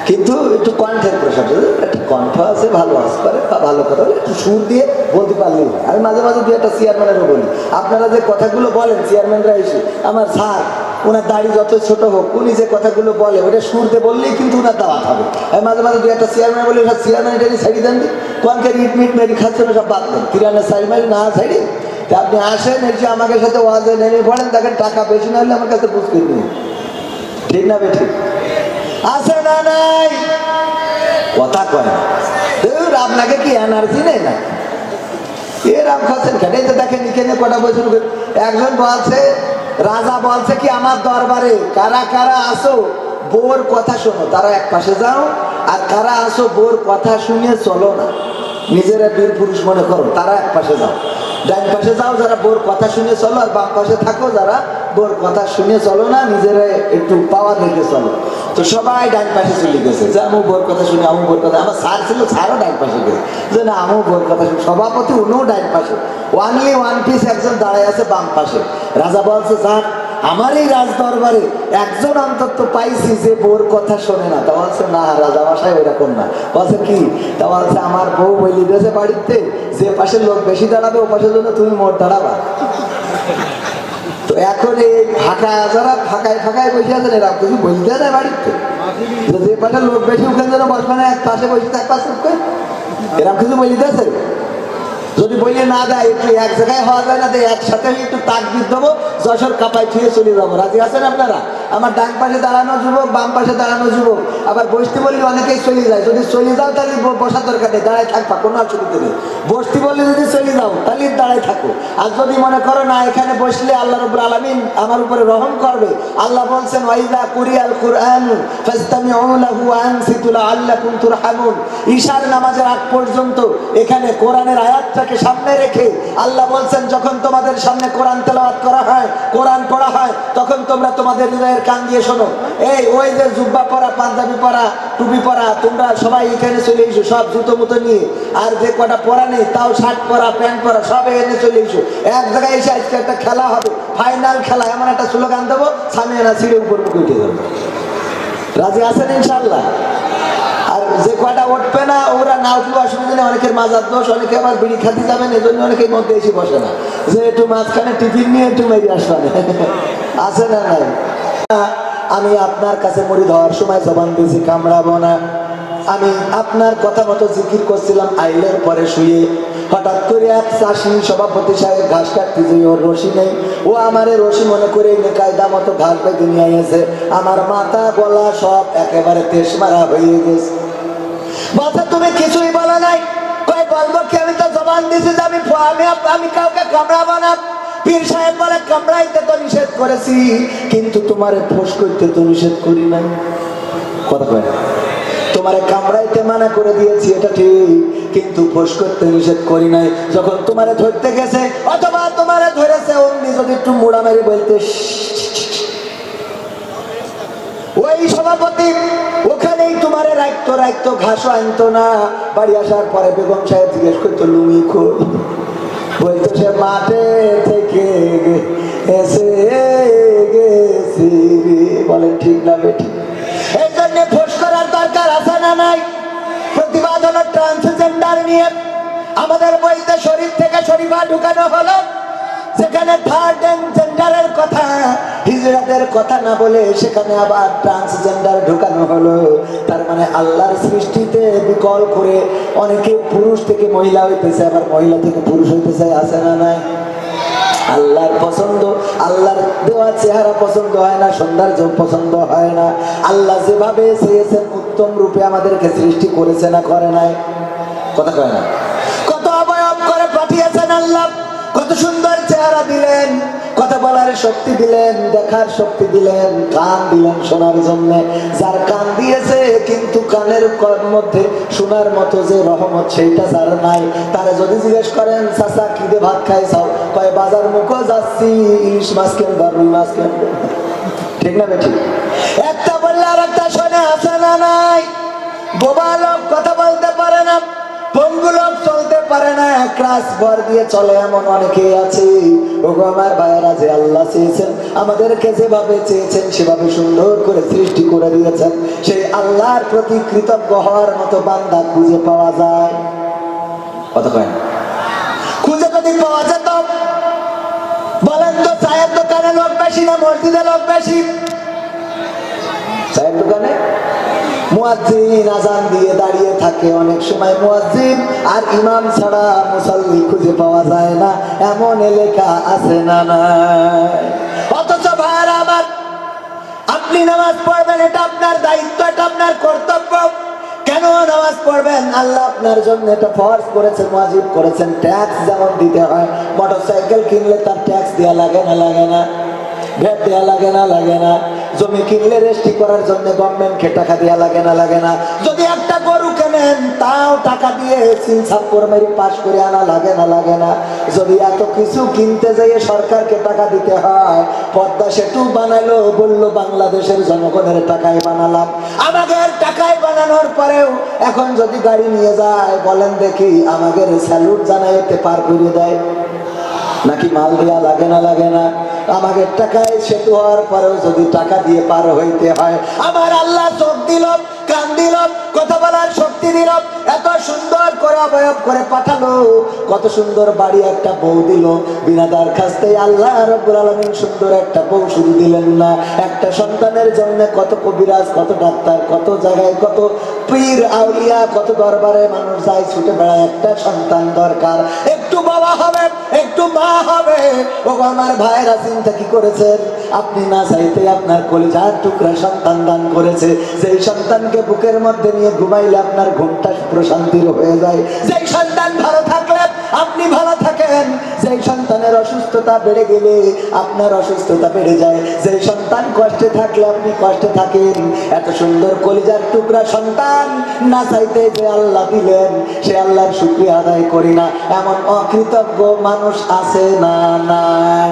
কিন্তু একটু কণ্ঠের প্রশংসা, একটা কণ্ঠ আছে, ভালো আওয়াজ করে বা ভালো কথা বলে, একটু সুর দিয়ে বলতে পারলেই। আমি মাঝে মাঝে দু একটা চেয়ারম্যানেরও বলি, আপনারা যে কথাগুলো বলেন চেয়ারম্যানরা এসে, আমার স্যার ওনার দাড়ি যত ছোট হোক, উনি যে কথাগুলো বলে ওটা সুর দিয়ে বললেই কিন্তু ওনার দাওয়াত হবে। আমি মাঝে মাঝে দু একটা চেয়ারম্যান বলি, সব চেয়ারম্যান এটা ছাড়ি দেন, কোনকে ইট মিট মেরি খাচ্ছে না, সব বাদ দেন, কিরানের সাইড মারি না ছাড়ি। তা আপনি আসেন, এসে আমাকে সাথে ওয়াজে নেমে পড়েন, দেখেন টাকা বেশি না হলে আমার কাছে বুঝতে নিন, ঠিক না বে ঠিক? আছে না নাই? কথা কয় না, আপনাকে কি এনার্জি নেই না? এরাম খাচ্ছেন কেন? এই তো দেখেন এখানে কটা বছর একজন বলছে, রাজা বলছে কি আমার দরবারে কারা কারা আসো বোর কথা শোনো, তারা এক পাশে যাও, আর কারা আসো বোর কথা শুনে চলো না, নিজেরা বীর পুরুষ মনে করো, তারা এক পাশে যাও। ডান পাশে যাও যারা বোর কথা শুনে চলো, আর বাম পাশে থাকো যারা বোর কথা শুনে চলো না, নিজেরা একটু পাওয়ার রেখে চলো। তো সবাই ডান পাশে চলে গেছে, যে আমু বোর কথা শুনে, আমু বোর কথা। আমার স্যার ছিল, স্যারও ডান পাশে গেছে, যে না আমু বোর কথা শুনে। সভাপতি উনিও ডান পাশে, ওয়ানলি ওয়ান পিস একজন দাঁড়ায় আছে বাম পাশে। রাজা বলছে, স্যার আমার এই রাজ দরবারে একজন অন্তত পাইছি যে বোর কথা শোনে না। তা বলছে, না রাজা মশাই ওইরকম না। বলছে কি? তা বলছে, আমার বউ বলি দিয়েছে বাড়িতে, যে পাশে লোক বেশি দাঁড়াবে ও পাশের জন্য তুমি মোট দাঁড়াবা। তো এখন এই ফাঁকা যারা ফাঁকায় ফাঁকায় বসে আছেন, এরা কিছু বলতে দেয় বাড়িতে, যে পাশে লোক বেশি ওখানে যেন বসবে না, এক পাশে বসে থাকবা চুপ করে, এরকম কিছু বলিতেছে। যদি বলি না দেয়, একটু এক জায়গায় হওয়া যায় না, একসাথে একটু তাকবির দেবো, যশোর কাপাই ছুঁয়ে চলে যাবো। রাজি আছেন আপনারা? আমার ডান পাশে দাঁড়ানো যুবক, বাম পাশে দাঁড়ানো যুবক। আবার বসতে বললে অনেকেই চলে যায়, যদি চলে যাও তাহলে বসার দরকার নেই, দাঁড়ায় থাকবা, কোনো অসুবিধা নেই। বসতে বললে যদি চলে যাও তাহলে দাঁড়ায় থাকো। আর যদি মনে করো না এখানে বসলে আল্লাহ রাব্বুল আলামিন আমার উপরে রহম করবে, আল্লাহ বলছেন, ওয়াইদা কুরিয়াল কুরআন ফাসতামিউ লাহু ওয়া আনসিতু লাআল্লাকুম তুরহামুন। ঈশার নামাজের আগ পর্যন্ত এখানে কোরআনের আয়াতটাকে সামনে রেখে আল্লাহ বলছেন, যখন তোমাদের সামনে কোরআন তেলাওয়াত করা হয়, কোরআন পড়া হয়, তখন তোমরা তোমাদের হৃদয়ের কান দিয়ে শোনো। এই ওই যে জুব্বা পরা, পাঞ্জাবি পরা, টুপি পরা, তোমরা সবাই এখানে চলে এসো, সব জুতো মুতো নিয়ে। আর যে কটা পরা নেই তাও শার্ট পরা, প্যান্ট পরা, সব এখানে চলে এসো। এক জায়গায় এসে আজকে একটা খেলা হবে, ফাইনাল খেলা, এমন একটা স্লোগান দেবো, সামিয়ানা ছিঁড়ে উপর মুখে উঠে যাবে। রাজি আছেন ইনশাল্লাহ? আর যে কয়টা উঠবে না, ওরা না উঠলে অসুবিধা নেই, অনেকের মাজার দোষ, অনেকে আবার বিড়ি খাতে যাবেন, এই জন্য অনেকের মধ্যে এসে বসে না, যে একটু মাঝখানে টিফিন নিয়ে একটু মেরে আসবে। আছে না নাই? আমি আপনার কাছে মুরিদ হওয়ার সময় জবান দিয়েছি কামড়াবো না। আমি আপনার কথা মতো জিকির করছিলাম, আইলের পরে শুয়ে হঠাৎ করে এক চাষি সভাপতি সাহেব ঘাস কাটতে যে ওর রশি নেই, ও আমারে রশি মনে করে কায়দা মতো ঘাস পাইতে নিয়ে এসে আমার মাথা গলা সব একেবারে তেজ মারা হয়ে গেছে। বাচ্চা তুমি কিছুই বলা নাই, কয় বলবো কি? আমি তো জবান দিছি যে আমি কাউকে কামড়াবো না। পীর সাহেব বলে কামড়াইতে তো নিষেধ করেছি, কিন্তু তোমারে ফোঁস করতে তো নিষেধ করি নাই। কথা কয় না? তোমারে কামড়াইতে মানা করে দিয়েছি এটা ঠিক, কিন্তু ফোঁস করতে নিষেধ করি নাই। যখন তোমারে ধরতে গেছে অথবা তোমারে ধরেছে, অমনি যদি একটু মুড়া মেরে বলতে, ওই সভাপতি ওখানেই তোমারে রাখতো ঘাসও আনতো না। বাড়ি আসার পরে বেগম সাহেব জিজ্ঞেস করতো লুঙ্গি কই, বলতো সে মাঠে থেকে এসে গেছি। বলেন ঠিক না বেঠিক? এই জন্য ফোঁস করার দরকার আছে না নাই? প্রতিবাদ হলো ট্রান্সজেন্ডার নিয়ে। আমাদের বইতে শরীফ থেকে শরীফা ঢুকানো হলো, যেখানে থার্ড জেন্ডারের কথা, হিজড়াদের কথা না বলে সেখানে আবার ট্রান্সজেন্ডার ঢুকানো হলো। তার মানে আল্লাহর সৃষ্টিতে বিকল করে অনেকে পুরুষ থেকে মহিলা হইতেছে, আবার মহিলা থেকে পুরুষ হইতেছে, আছে না নাই? আল্লাহর পছন্দ, আল্লাহর দেওয়া চেহারা পছন্দ হয় না, সৌন্দর্য পছন্দ হয় না। আল্লাহ যেভাবে চেয়েছেন উত্তম রূপে আমাদেরকে সৃষ্টি করেছে না করে নাই? কথা কয় না? কত অবয়ব করে পাঠিয়েছেন আল্লাহ, কত সুন্দর চেহারা দিলেন, কথা বলার শক্তি দিলেন, দেখার শক্তি দিলেন, কান দিলেন শোনার জন্য। যার কান দিয়েছে কিন্তু কানের মধ্যে শোনার মতো যে রহমত সেইটা যার নাই, তারা যদি জিজ্ঞেস করেন চাচা কি দিয়ে ভাত খাইছাও, কয় বাজার মুখো যাচ্ছি, ইলিশ মাছ কিনবো, রুই মাছ কিনবো। ঠিক না বেঠিক? একটা বললে আর একটা শোনে, আছে না নাই? বোবা লোক কথা বলতে পারে না, পঙ্গু লোক চলতে পারে না, ক্লাস ভর দিয়ে চলে এমন অনেকেই আছে। ওগো আমার ভাইয়েরা, যে আল্লাহ চেয়েছেন আমাদেরকে যেভাবে চেয়েছেন সেভাবে সুন্দর করে সৃষ্টি করে দিয়েছেন, সেই আল্লাহর প্রতি কৃতজ্ঞ হওয়ার মতো বান্দা খুঁজে পাওয়া যায়? কথা কয় না? খুঁজে যদি পাওয়া যেত, বলেন তো চায়ের দোকানে লোক বেশি না মসজিদে লোক বেশি? চায়ের দোকানে মুয়াজ্জিন আজান দিয়ে দাঁড়িয়ে থাকে, অনেক সময় মুয়াজ্জিন আর ইমাম ছাড়া মুসাল্লি খুঁজে পাওয়া যায় না, এমন এলাকা আছে না নাই? অথচ ভাইরা আমার, আপনি নামাজ পড়বেন, এটা আপনার দায়িত্ব, এটা আপনার কর্তব্য। কেন নামাজ পড়বেন? আল্লাহ আপনার জন্য এটা ফরজ করেছেন, ওয়াজিব করেছেন। ট্যাক্স যেমন দিতে হয়, মোটরসাইকেল কিনলে তার ট্যাক্স দেওয়া লাগে না লাগে না? ভ্যাট দেওয়া লাগে না লাগে না? জমি কিনলে রেজিস্ট্রি করার জন্য গভর্নমেন্টকে টাকা দেওয়া লাগে না লাগে না? যদি একটা গরু কেনেন তাও টাকা দিয়ে সিলসাপ্পর মেরি পাস করে আনা লাগে না লাগে না? যদি এত কিছু কিনতে যাইয়ে সরকারকে টাকা দিতে হয়, পদ্মা সেতু বানালো, বললো বাংলাদেশের জনগণের টাকায় বানালাম। আমাদের টাকায় বানানোর পরেও এখন যদি গাড়ি নিয়ে যায়, বলেন দেখি আমাদের স্যালুট জানাইতে পার করে দেয় নাকি মাল দেওয়া লাগে না লাগে না? আমাদের টাকায় সেতু হওয়ার পরেও যদি টাকা দিয়ে পার হইতে হয়, আমার আল্লাহ চোখ দিল, কান দিল, কথা বলার শক্তি দিল, এত সুন্দর করে অবয়ব করে পাঠালো, কত সুন্দর বাড়ি একটা বউ দিল, বিনা দরখাস্তে আল্লাহ রাব্বুল আলামিন সুন্দর একটা বউ শুধু দিলেন না, একটা সন্তানের জন্য কত কবিরাজ, কত ডাক্তার, কত জায়গায় কত পীর আউলিয়া, কত দরবারে মানুষ যায় ছুটে বেড়ায়, একটা সন্তান দরকার, একটু বাবা হবে, একটু মা হবে। ও আমার ভাইয়েরা, চিন্তা কি করেছেন? আপনি না চাইতে আপনার কলিজার টুকরা সন্তান দান করেছে, যেই সন্তানকে বুকের মধ্যে নিয়ে ঘুমাইলে আপনার ঘুমটা প্রশান্তির হয়ে যায়, যেই সন্তান ভালো থাকলে আপনি ভালো থাকেন, যেই সন্তানের অসুস্থতা বেড়ে গেলে আপনার অসুস্থতা বেড়ে যায়, যেই সন্তান কষ্টে থাকলে আপনি কষ্টে থাকেন। এত সুন্দর কলিজার টুকরা সন্তান না চাইতে যে আল্লাহ দিলেন, সে আল্লাহর শুকরিয়া আদায় করি না, এমন অকৃতজ্ঞ মানুষ আছে না নাই?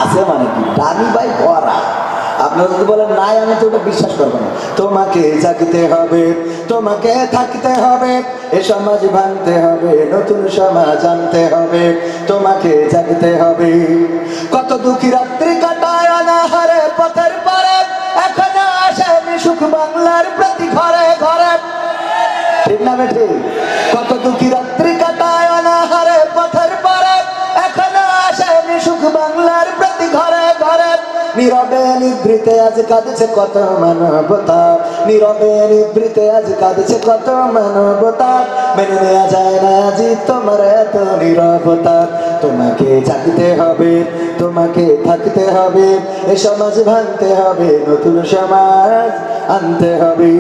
আছে মানে কি? দাবি ভাই করা। আপনারা যদি বলেন নাই, আমি তো ওটা বিশ্বাস করবো না। তোমাকে জাগতে হবে, তোমাকে থাকতে হবে, এ সমাজ ভাঙতে হবে, নতুন সমাজ আনতে হবে, তোমাকে জাগতে হবে। কত দুঃখী রাত্রি কাটায় অনাহারে পথের পারে, এখনো আসেনি সুখ বাংলার প্রতি ঘরে ঘরে। ঠিক না বেঠি? কত দুঃখী রাত্রি কাটায় অনাহারে পথের পারে, এখনো আসেনি সুখ বাংলার প্রতি ঘরে ঘরে। নীরবে নিভৃতে আজ কাঁদছে কত মানবতা, নীরবে নিভৃতে আজ কাঁদছে কত মানবতা, মেনে নেওয়া যায় না আজি তোমার এত নীরবতা। তোমাকে জাগতে হবে, তোমাকে থাকতে হবে, এ সমাজ ভাঙতে হবে, নতুন সমাজ আনতে হবে।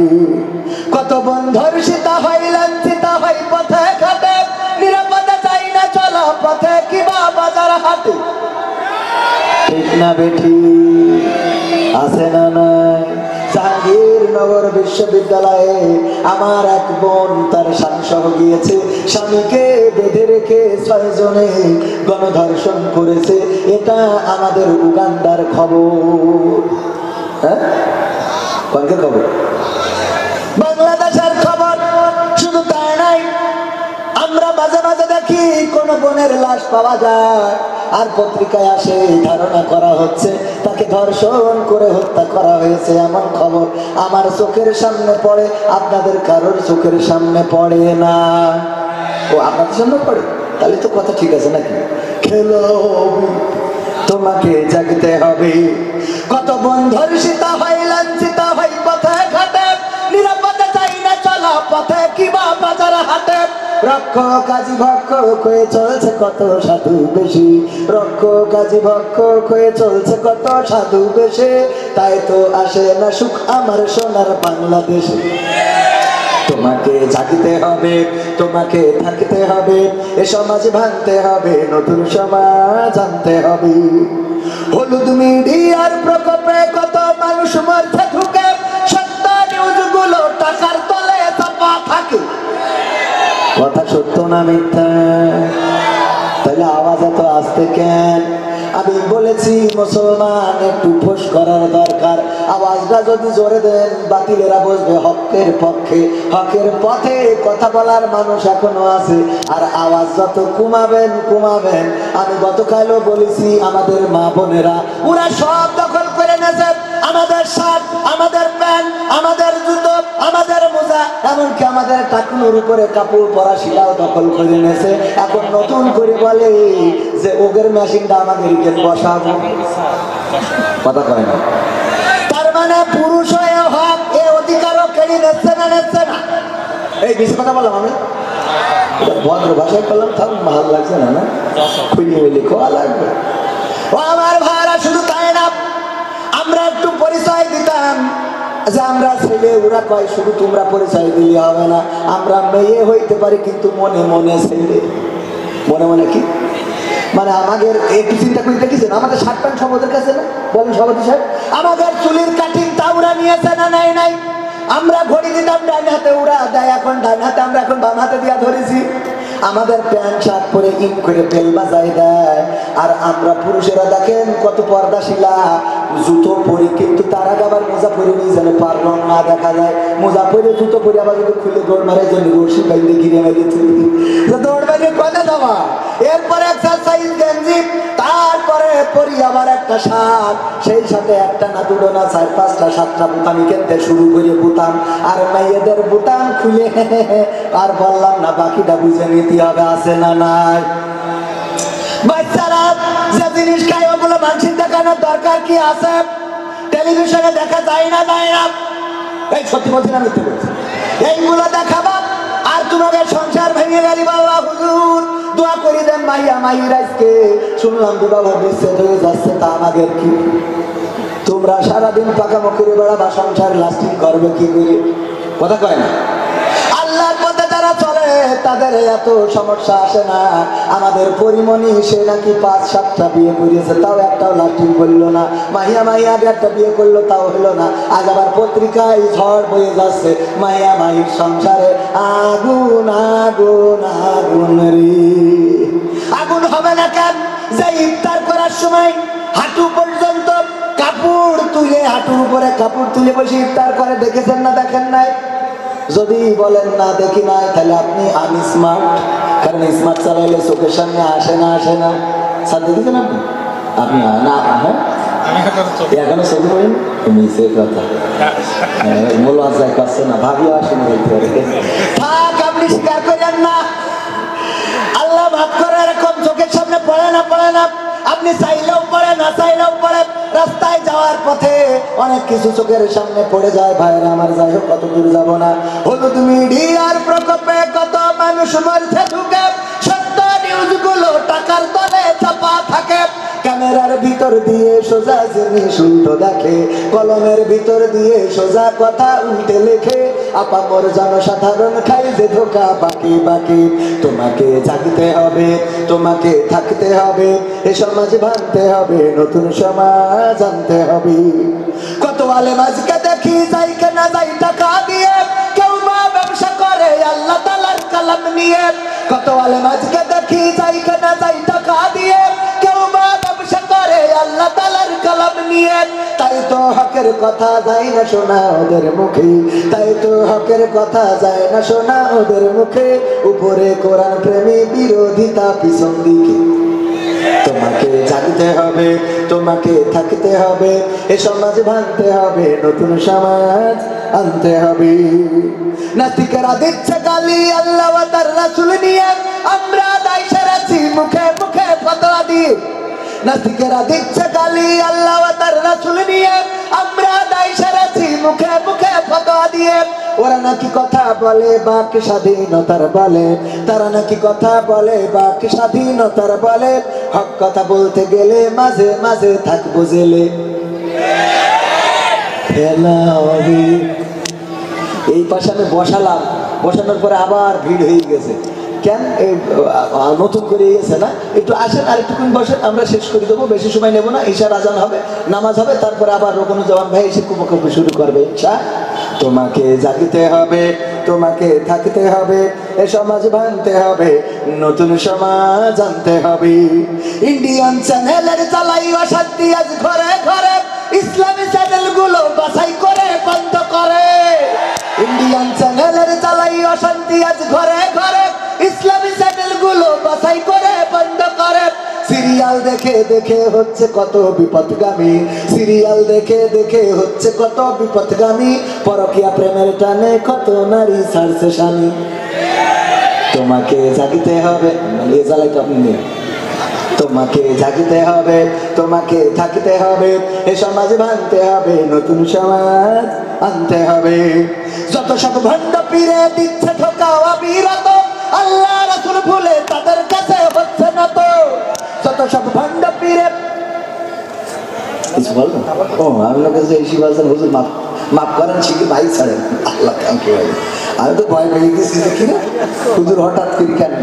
কত বন্ধুর সীতা হয় লাঞ্ছিতা হয় পথে না বেঠি আছে না নাই? জাহাঙ্গীরনগর বিশ্ববিদ্যালয়ে আমার এক বোন তার স্বামী সহ গিয়েছে, স্বামীকে বেঁধে রেখে 6 জনে গণধর্ষণ করেছে। এটা আমাদের উগান্ডার খবর। হ্যাঁ, কোনকে খবর? বাংলাদেশের খবর। শুধু তাই নাই, আমরা মাঝে মাঝে দেখি কোন বোনের লাশ পাওয়া যায় আর পত্রিকায় আসে ধারণা করা হচ্ছে তাকে ধর্ষণ করে হত্যা করা হয়েছে, এমন খবর আমার চোখের সামনে পড়ে। আপনাদের কারোর চোখের সামনে পড়ে না? ও আপনাদের সামনে পড়ে, তাহলে তো কথা ঠিক আছে নাকি? খেলো, তোমাকে জাগতে হবে। কত বোন ধর্ষিতা হয়, লাঞ্ছিতা হয় পথে ঘাটে, নিরাপদে চাই না চলা পথে কিবা বাজার হাটে। রক্ষক কাজী ভক্ষক হয়ে চলছে কত সাধু বেশি, রক্ষক কাজী ভক্ষক হয়ে চলছে কত সাধু বেশে। তাই তো আসে না সুখ আমার সোনার বাংলাদেশে। তোমাকে জাগতে হবে, তোমাকে থাকতে হবে, এ সমাজ ভাঙতে হবে, নতুন সমাজ আনতে হবে। হলুদ মিডিয়ার প্রকোপে কত মানুষ মরছে ঢুকে, সত্য নিউজগুলো টাকার তলে চাপা থাকে। কথা সত্য না মিথ্যা? তাহলে আওয়াজ এত আসতে কেন? আমি বলেছি মুসলমান একটু ফোঁস করার দরকার। আওয়াজটা যদি জোরে দেন বাতিলেরা বসবে হকের পক্ষে, হকের পথে কথা বলার মানুষ এখনো আছে। আর আওয়াজ যত কমাবেন কমাবেন, আমি গতকালও বলেছি আমাদের মা বোনেরা ওরা সব দখল করে নেছে। আমাদের শার্ট, আমাদের প্যান্ট, আমাদের জুতো, আমাদের মোজা, এমনকি আমাদের টাকুনোর উপরে কাপড় পরা সেটাও দখল করে নেছে। এখন নতুন করে বলে যে ওগের মেশিনটা আমাদের বসাবো। কথা কয় না? তার মানে পুরুষ হয়ে হক এ অধিকারও কেড়ে নিচ্ছে না, নিচ্ছে না। এই বেশি কথা বললাম আমি, ভদ্র ভাষায় করলাম, তাও ভালো লাগছে না? না খুলি বলি খোয়া লাগবে। ও আমার ভাইরা, শুধু তাই না, আমরা একটু পরিচয় দিতাম যে আমরা ছেলে। ওরা কয় শুধু তোমরা পরিচয় দিলে হবে না, আমরা মেয়ে হইতে পারি কিন্তু মনে মনে ছেলে। মনে মনে কি মানে? আমাদের একটু চিন্তা করে দেখেছেন, আমাদের শার্ট প্যান্ট সব ওদের কাছে না? বলেন সভাপতি সাহেব, আমাদের চুলির কাটিং তা ওরা নিয়েছে না? নাই নাই। আমরা ঘড়ি দিতাম ডান হাতে, ওরা দেয় এখন ডান হাতে, আমরা এখন বাম হাতে দিয়া ধরেছি। আমাদের প্যান্ট শার্ট পরে ইট করে বেল বাজাই দেয়। আর আমরা পুরুষেরা দেখেন কত পর্দাশীলা, জুতো পরি কিন্তু তার আগে আবার মোজা পরে নিয়ে যেন পারলাম না দেখা যায়। মোজা পরে জুতো পরে আবার যদি খুলে দৌড় মারে জন্য রশি বাইলে ঘিরে মেরে দৌড় বাইরে কথা দেওয়া। এরপরে এক্সারসাইজ গেঞ্জি, তারপরে পরি আবার একটা শার্ট, সেই সাথে একটা না দুটো না 4-5টা 7টা বুতামি কিনতে শুরু করে বুতাম। আর মেয়েদের বুতাম খুলে আর বললাম না, বাকিটা বুঝে নিতে হবে, আছে না নাই? বাচ্চারা যে জিনিস খায় ওগুলো মানুষের দেখানোর দরকার কি আছে? টেলিভিশনে দেখা যায় না, যায় না? এই সত্যি বলছি না মিথ্যে বলছি? এইগুলো দেখাবা আর তোমাদের সংসার ভেঙে গেলি। বাবা হুজুর দোয়া করে দেন, মাইয়া মাইর আজকে শুনলাম বিবাহ বিচ্ছেদ হয়ে যাচ্ছে, তা আমাদের কি? তোমরা সারাদিন পাকামো করে বেড়াবা, সংসার লাস্টিং করবে কি করে? কথা কয় না? আল্লাহর পথে যারা চলে তাদের এত সমস্যা আসে না। আমাদের পরিমণি সে নাকি 5-7টা বিয়ে করিয়েছে, তাও একটাও লাস্টিং করলো না। মাহিয়া মাহিয়া আগে একটা বিয়ে করলো, তাও হলো না। আজ আবার পত্রিকায় ঝড় বয়ে যাচ্ছে, মাহিয়া মাহির সংসারে আগুন আগুন আগুন রে। আগুন হবে না কেন? যে ইফতার করার সময় হাঁটু পর্যন্ত কাপড় তুলে, হাঁটুর উপরে কাপড় তুলে বসে ইফতার করে, দেখেছেন না দেখেন নাই? যদি বলেন না দেখি নাই, তাহলে আপনি আনস্মার্ট। কারণ স্মার্ট চালাইলে চোখের সামনে আসে না, আসে না। স্যার দেখেছেন আপনি? আপনি না? হ্যাঁ, এখনো ছবি করেন মিশে কথা মূল আজায় করছে না, ভাবিও আসেনি বলতে পারে। থাক, আপনি স্বীকার করেন না, আল্লাহ মাফ করে। এরকম চোখের সামনে পড়ে না, পড়ে না। আপনি চাইলেও পড়ে, না চাইলেও পড়ে। রাস্তায় যাওয়ার পথে অনেক কিছু চোখের সামনে পড়ে যায়। ভাইরা আমার, যাই হোক, কত দূর যাব না। হলুদ মিডিয়ার প্রকোপে কত মানুষ মরছে ঢুকে, সত্য নিউজগুলো টাকার তলে চাপা থাকে। কেন ক্যামেরার ভিতর দিয়ে সোজা জিনিস উল্টো দেখে, কলমের ভিতর দিয়ে সোজা কথা উল্টে লেখে, আপামর জনসাধারণ খাই যে ধোকা বাকি বাকি। তোমাকে জাগতে হবে, তোমাকে থাকতে হবে, এ সমাজ ভাঙতে হবে, নতুন সমাজ আনতে হবে। কত আলেম আজকে দেখি যাই কেনা যাই টাকা দিয়ে, কেউ বা ব্যবসা করে আল্লাহ তাআলার কালাম নিয়ে। কত আলেম আজকে দেখি যাই কেনা যাই টাকা দিয়ে, কেউ বা ব্যবসা করে আল্লাহ তাআলার কালাম নিয়ে। তাই তো হকের কথা যায় না শোনা ওদের মুখে, তাই তো হকের কথা যায় না শোনা ওদের মুখে। উপরে কোরআন প্রেমী বিরোধিতা পিছন দিকে। তোমাকে জাগতে হবে, তোমাকে থাকতে হবে, এ সমাজ ভাঙতে হবে, নতুন সমাজ আনতে হবে। নাস্তিকেরা দিচ্ছে গালি আল্লাহ ওয়া তার রাসূল নিয়ে, আমরা দায় সেরেছি মুখে মুখে ফতোয়া দিয়ে। নাস্তিকেরা দিচ্ছে গালি আল্লাহ ওয়া তার রাসূল নিয়ে, আমরা দায় সেরেছি মুখে মুখে ফতোয়া দিয়ে। ওরা নাকি কথা বলে বাক স্বাধীনতার বলে, তারা নাকি কথা বলে বাক স্বাধীনতার বলে, হক কথা বলতে গেলে মাঝে মাঝে থাকবো জেলে। এই পাশে আমি বসালাম, বসানোর পরে আবার ভিড় হয়ে গেছে। কেন নতুন করে গেছে না? একটু আসেন আর একটুক্ষণ বসেন, আমরা শেষ করে দেবো, বেশি সময় নেবো না। ঈশার আজান হবে, নামাজ হবে, তারপরে আবার রোকনুজ্জামান ভাই এসে কুপকুপি শুরু করবে। ঈশা তোমাকে জাগতে হবে, তোমাকে থাকতে হবে, এ সমাজ ভাঙতে হবে, নতুন সমাজ আনতে হবে। ইন্ডিয়ান চ্যানেলের চালাই অশান্তি আজ ঘরে ঘরে, ইসলামী চ্যানেল গুলো বাছাই করে বন্ধ করে। ইন্ডিয়ান চ্যানেলের চালাই অশান্তি আজ ঘরে ঘরে, ইসলামী চ্যানেল গুলো বাছাই করে বন্ধ করে। সিরিয়াল দেখে দেখে হচ্ছে কত বিপদগামী, সিরিয়াল দেখে দেখে হচ্ছে কত বিপদগামী, পরকীয়া প্রেমের টানে কত নারী ছাড়ছে স্বামী। তোমাকে জাগতে হবে, তোমাকে জাগতে হবে, তোমাকে থাকতে হবে, এ সমাজ ভাঙতে হবে, নতুন সমাজ আনতে হবে। যত সব ভণ্ড পীরে দিচ্ছে ধোঁকা অবিরত, আল্লাহ রাসূল ভুলে তাদের কাছে হচ্ছে না তো। যত সব ভণ্ড পীরে মাফ করেন, শিখে ভাই ছাড়েন, আল্লাহ আমি তো ভয় পেয়ে গেছি কিনা হুজুর হঠাৎ করে কেন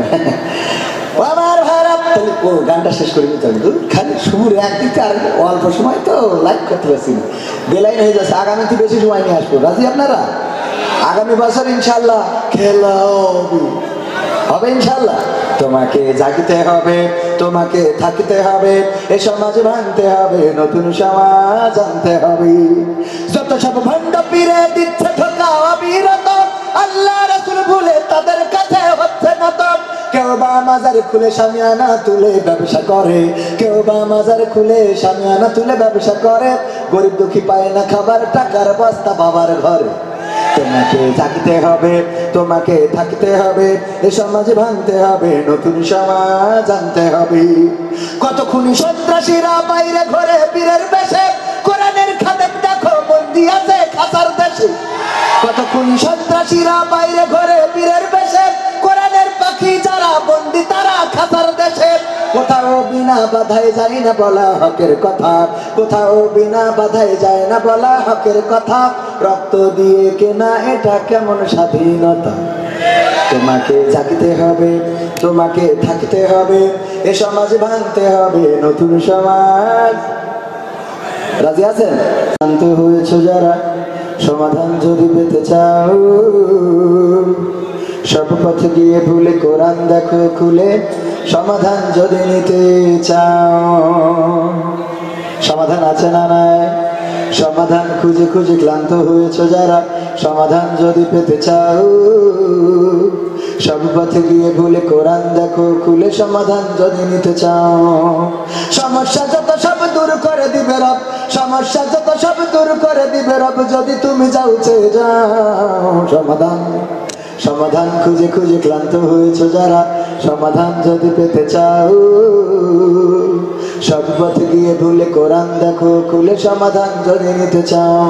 আমার ভাইরা। তাহলে ও গানটা শেষ করে নিতে হবে, খালি সুর একদিকে আর অল্প সময় তো লাইক করতে পারছি না, বেলাইন হয়ে যাচ্ছে। আগামীতে বেশি সময় নিয়ে আসবো, রাজি আপনারা? আগামী বছর ইনশাল্লাহ খেলা হবে ইনশাল্লাহ। তোমাকে জাগতে হবে, তোমাকে থাকতে হবে, এ সমাজ ভাঙতে হবে, নতুন সমাজ আনতে হবে। যত সব ভণ্ড পীরে দিচ্ছে ধোঁকা অবিরত, আল্লাহ রাসূল ভুলে তাদের কাছে হচ্ছে না তো। কেউ বা মাজার খুলে শামিয়ানা তুলে ব্যবসা করে, কেউ বা মাজার খুলে শামিয়ানা তুলে ব্যবসা করে, গরিব দুঃখী পায় না খাবার, টাকার বস্তা বাবার ঘরে। তোমাকে জাগতে হবে, তোমাকে থাকতে হবে, এ সমাজ ভাঙতে হবে, নতুন সমাজ আনতে হবে। কত খুনি সন্ত্রাসীরা বাইরে ঘরে পীরের বেশে, কোরআনের খাদেম দেখো বন্দী আছে খাসার দেশে। কত খুনি সন্ত্রাসীরা বাইরে ঘরে পীরের বেশে, কোরআনের পাখি যারা বন্দী তারা খাসার দেশে। কোথাও বিনা বাধায় যায় না বলা হকের কথা, কোথাও বিনা বাধায় যায় না বলা হকের কথা, রক্ত দিয়ে কেনা এটা কেমন স্বাধীনতা। তোমাকে জাগতে হবে, তোমাকে থাকতে হবে, এ সমাজ ভাঙতে হবে, নতুন সমাজ। রাজি আছেন? শান্ত হয়েছে যারা, সমাধান যদি পেতে চাও, সব পথে গিয়ে ভুলে কোরআন দেখো খুলে, সমাধান যদি নিতে চাও। সমাধান আছে না নাই? সমাধান খুঁজে খুঁজে ক্লান্ত হয়েছে যারা, সমাধান যদি পেতে চাও, সব পথে গিয়ে ভুলে কোরআন দেখো খুলে, সমাধান যদি নিতে চাও। সমস্যা যত সব দূর করে দিবে রব, সমস্যা যত সব দূর করে দিবে রব, যদি তুমি যাও চেয়ে যাও। সমাধান সমাধান খুঁজে খুঁজে ক্লান্ত হয়েছে যারা, সমাধান যদি পেতে চাও, সব পথে গিয়ে ভুলে কোরআন দেখো খুলে, সমাধান যদি নিতে চাও।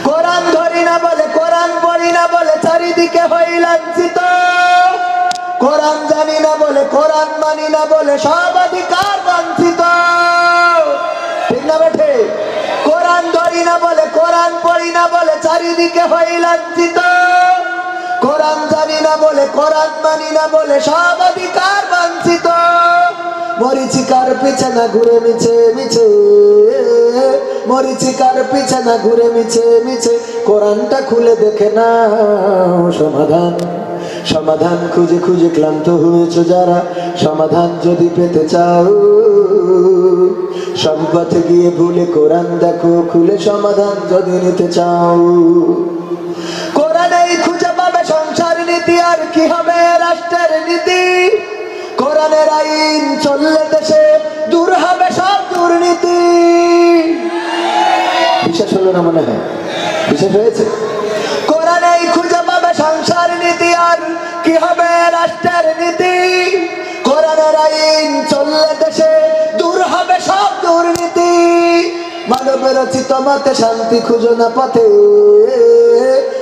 কোরআন ধরি না বলে, কোরআন পড়ি না বলে, চারিদিকে হই লাঞ্ছিত। কোরআন জানি না বলে, কোরআন মানি না বলে, সব অধিকার বঞ্চিত। চারিদিকে হই লাঞ্ছিত। কোরআন জানি না বলে, কোরআন মানি না বলে সব অধিকার বঞ্চিত। মরিচিকার পিছে না ঘুরে মিছে মিছে, মরিচিকার পিছে না ঘুরে মিছে মিছে, কোরআনটা খুলে দেখে না সমাধান। সমাধান খুঁজে খুঁজে ক্লান্ত হয়েছো যারা, সমাধান যদি পেতে চাও সব পথে গিয়ে ভুলে কোরআন দেখো খুলে, সমাধান যদি নিতে চাও। কোরআনেই খুঁজে পাবে সংসার নীতি, আর কি হবে রাষ্ট্রের নীতি। কোরআনের আইন চললে দেশে দূর হবে সব দুর্নীতি। বিশ্বাস হলো না মনে হয়? বিশ্বাস হয়েছে? কোরআনেই খুঁজে পাবে সংসার নীতি, আর কি হবে রাষ্ট্রের নীতি। কোরআনের আইন চললে দেশে দূর হবে সব দুর্নীতি। মানব রচিত মতে শান্তি খুঁজো না পথে,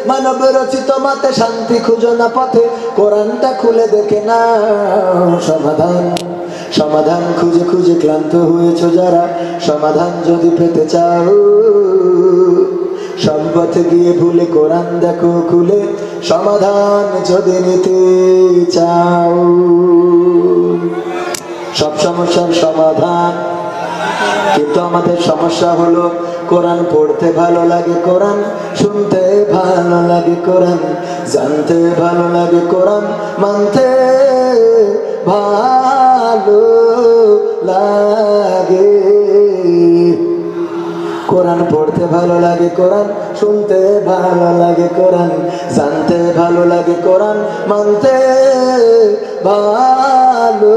মানব রচিত মতে শান্তি খুঁজো না পথে, কোরআনটা খুলে দেখে না সমাধান। সমাধান খুঁজে খুঁজে ক্লান্ত হয়েছো যারা, সমাধান যদি পেতে চাও সব পথে গিয়ে ভুলে কোরআন দেখো খুলে, সমাধান যদি নিতে চাও। সব সমস্যার সমাধান, কিন্তু আমাদের সমস্যা হলো কোরআন পড়তে ভালো লাগে, কোরআন শুনতে ভালো লাগে, কোরআন জানতে ভালো লাগে, কোরআন মানতে ভালো লাগে। কোরআন পড়তে ভালো লাগে, কোরআন শুনতে ভালো লাগে, কোরআন জানতে ভালো লাগে, কোরআন মানতে ভালো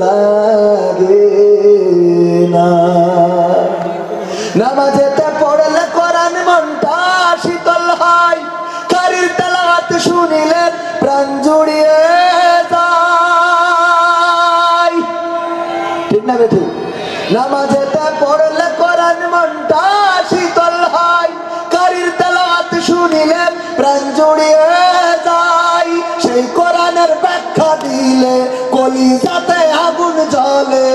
লাগে না। নামাজেতে পড়লে কোরআন মনটা শীতল হয়, কারির তেলাওয়াত শুনিলে প্রাণ জুড়িয়ে যায়। ঠিক না বেঠিক? নামাজেতে পড়লে কোরআন মনটা শীতল হয়, কারির তেলাওয়াত শুনিলে প্রাণ জুড়িয়ে যায়। সেই কোরআনের ব্যাখ্যা দিলে কলিজাতে আগুন জ্বলে,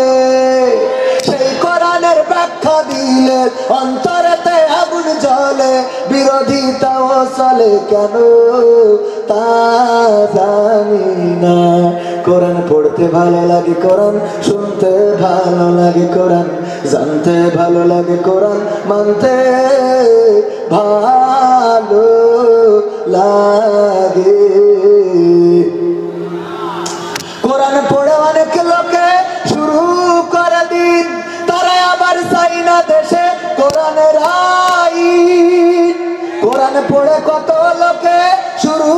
সেই কোরআনের ব্যাখ্যা দিলে অন্তরেতে আগুন জ্বলে। বিরোধিতাও চলে কেন তা জানি না। কোরআন পড়তে ভালো লাগে, কোরআন শুনতে ভালো লাগে, কোরআন জানতে ভালো লাগে, কোরআন মানতে ভালো লাগে। কোরআন পড়ে অনেক লোকে শুরু করে দিন, তারা আবার চাই না দেশে কোরআনের আইন। কোরআন পড়ে কত লোকে শুরু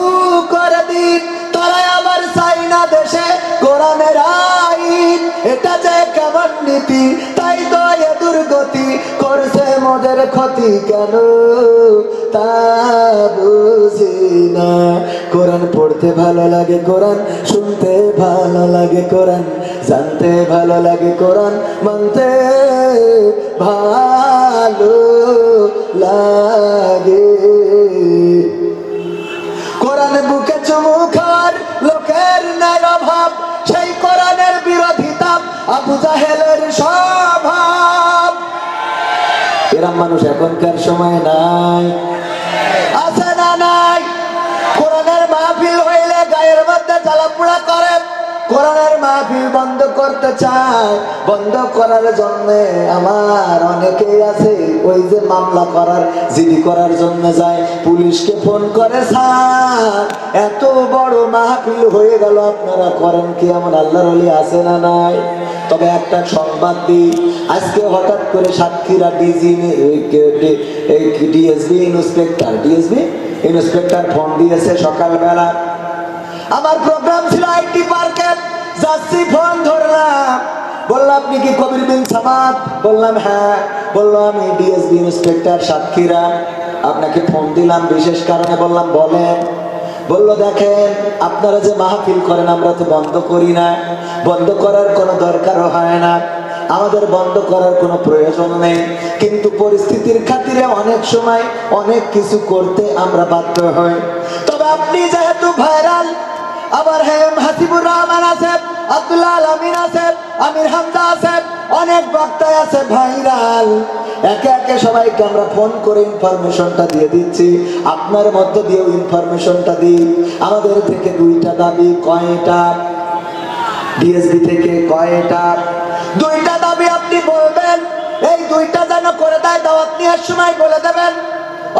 করে দিন, তারা আবার চাই না দেশে কোরআনের আইন। এটা যে কেমন নীতি, তাই তো এ দুর্গতি করছে মোদের ক্ষতি কেন তা বুঝি না। কোরআন পড়তে ভালো লাগে, কোরআন শুনতে ভালো লাগে, কোরআন জানতে ভালো লাগে, কোরআন মানতে ভালো লাগে। কোরআন বুকে চুমু খাওয়ার লোকের নাই অভাব, সেই কোরআনের বিরোধিতা আবু জাহেলের স্বভাব। এরম মানুষ এখনকার সময় নাই, আছে না নাই? কোরআনের মাহফিল হইলে গায়ের মধ্যে জ্বালাপোড়া করে, কোরআনের মাহফিল বন্ধ করতে চায়। বন্ধ করার জন্য আমার অনেকেই আছে ওই যে মামলা করার জিডি করার জন্য যায়, পুলিশকে ফোন করে, স্যার এত বড় মাহফিল হয়ে গেল আপনারা করেন কি? এমন আল্লাহর ওলি আছে না নাই? তবে একটা সংবাদ দিই, আজকে হঠাৎ করে সাতক্ষীরা ডিএসবি ইন্সপেক্টর ফোন দিয়েছে সকালবেলা। আমার প্রোগ্রাম ছিল আইটি পার্কে, যাচ্ছি ফোন ধরলাম, বললো আপনি কি কবির বিন সামাদ? বললাম হ্যাঁ। বললো আমি ডিএসবি ইন্সপেক্টর সাতক্ষীরা, আপনাকে ফোন দিলাম বিশেষ কারণে। বললাম বলেন। বললো দেখেন আপনারা যে মাহফিল করেন আমরা তো বন্ধ করি না, বন্ধ করার কোনো দরকারও হয় না, আমাদের বন্ধ করার কোনো প্রয়োজন নেই, কিন্তু পরিস্থিতির খাতিরে অনেক সময় অনেক কিছু করতে আমরা বাধ্য হই। তবে আপনি যেহেতু ভাইরাল, আবার হাসিবুর রহমান আছে, আব্দুল্লাহ আমিন আছে, আমির হামজা আছে, অনেক বক্তা আছে ভাইরাল। একে একে সবাইকে আমরা ফোন করে ইনফরমেশনটা দিয়ে দিচ্ছি, আপনার মধ্য দিয়েও ইনফরমেশনটা দিই। আমাদের থেকে 2টা দাবি, কয়টা? ডিএসবি থেকে কয়টা? 2টা দাবি আপনি বলবেন, এই 2টা যেন করে দেয়, দাওয়াত নেওয়ার সময় বলে দেবেন,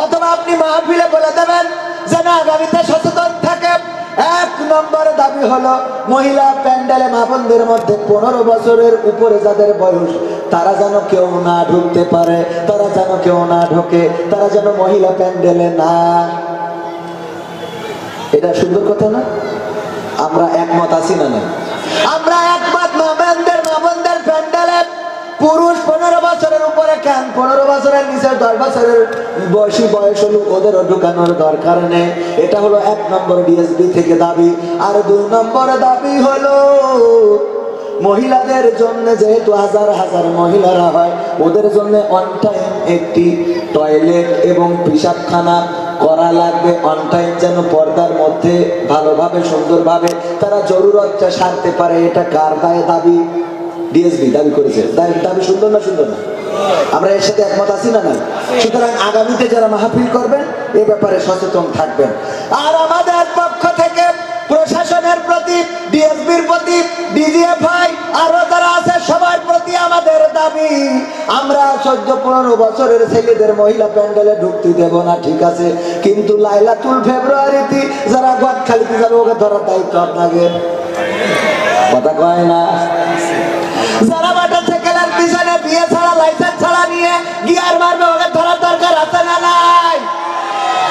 অথবা আপনি মাহফিলে বলে দেবেন, যেন আগামীতে সচেতন থাকে। 1 নম্বর দাবি হলো মহিলা প্যান্ডেলে মা বোনদের মধ্যে 15 বছরের উপরে যাদের বয়স, তারা যেন কেউ না ঢুকতে পারে, তারা যেন কেউ না ঢোকে, তারা যেন মহিলা প্যান্ডেলে না। এটা সুন্দর কথা না? আমরা একমত আছি না? না, আমরা একমত। মা বোনদের প্যান্ডেলে পুরুষ 15 বছরের উপরে কেন, 15 বছরের নিচে 10 বছরের বয়স হলো ওদেরও ঢুকানোর দরকার নেই। এটা হলো 1 নম্বর ডিএসবি থেকে দাবি। আর 2 নম্বর দাবি হলো মহিলাদের জন্য, যেহেতু হাজার হাজার মহিলারা হয়, ওদের জন্য অন টাইম একটি টয়লেট এবং পেশাবখানা করা লাগবে। অন টাইম যেন পর্দার মধ্যে ভালোভাবে সুন্দরভাবে তারা জরুরতটা সারতে পারে। এটা কার দাবি? ডিএসবি দাবি করেছে। দাবি সুন্দর না? সুন্দর না? আমরা এর সাথে একমত আছি না? না। সুতরাং আগামীতে যারা মাহফিল করবেন এ ব্যাপারে সচেতন থাকবেন। আর আমাদের পক্ষ থেকে প্রশাসনের প্রতি, ডিএসবির প্রতি, ডিজিএফআই আরো যারা আছে সবার প্রতি আমাদের দাবি, আমরা 14-15 বছরের ছেলেদের মহিলা প্যান্ডেলে ঢুকতে দেব না, ঠিক আছে, কিন্তু লাইলাতুল ফেব্রুয়ারিতে যারা গদখালিতে যাবে ওকে ধরার দায়িত্ব আপনাদের। কথা কয় না? যারা মোটরসাইকেলের পিছনে বিয়ে ছাড়া লাইসেন্স ছাড়া নিয়ে গিয়ার মারবে ওকে ধরার দরকার আছে না নাই?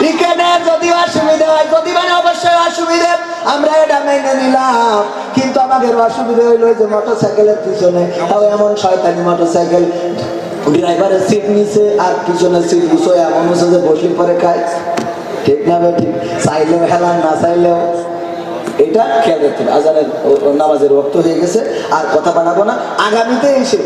টিকেটের যদি অসুবিধা হয়, যদি মানে অবশ্যই অসুবিধে, আমরা এটা মেনে নিলাম, কিন্তু আমাদের অসুবিধা হইলো যে মোটরসাইকেলের পিছনে তাও এমন শয়তানি মোটরসাইকেল, ড্রাইভারের সিট নিচে আর পিছনের সিট বুঝো এমন হচ্ছে যে বসে পরে খায়। ঠিক না ভাই? ঠিক। চাইলেও হেলান, না চাইলেও। এটা খেয়াল রাখতে হবে। আজানের নামাজের ওয়াক্ত হয়ে গেছে, আর কথা বাড়াবো না। আগামীতে এসে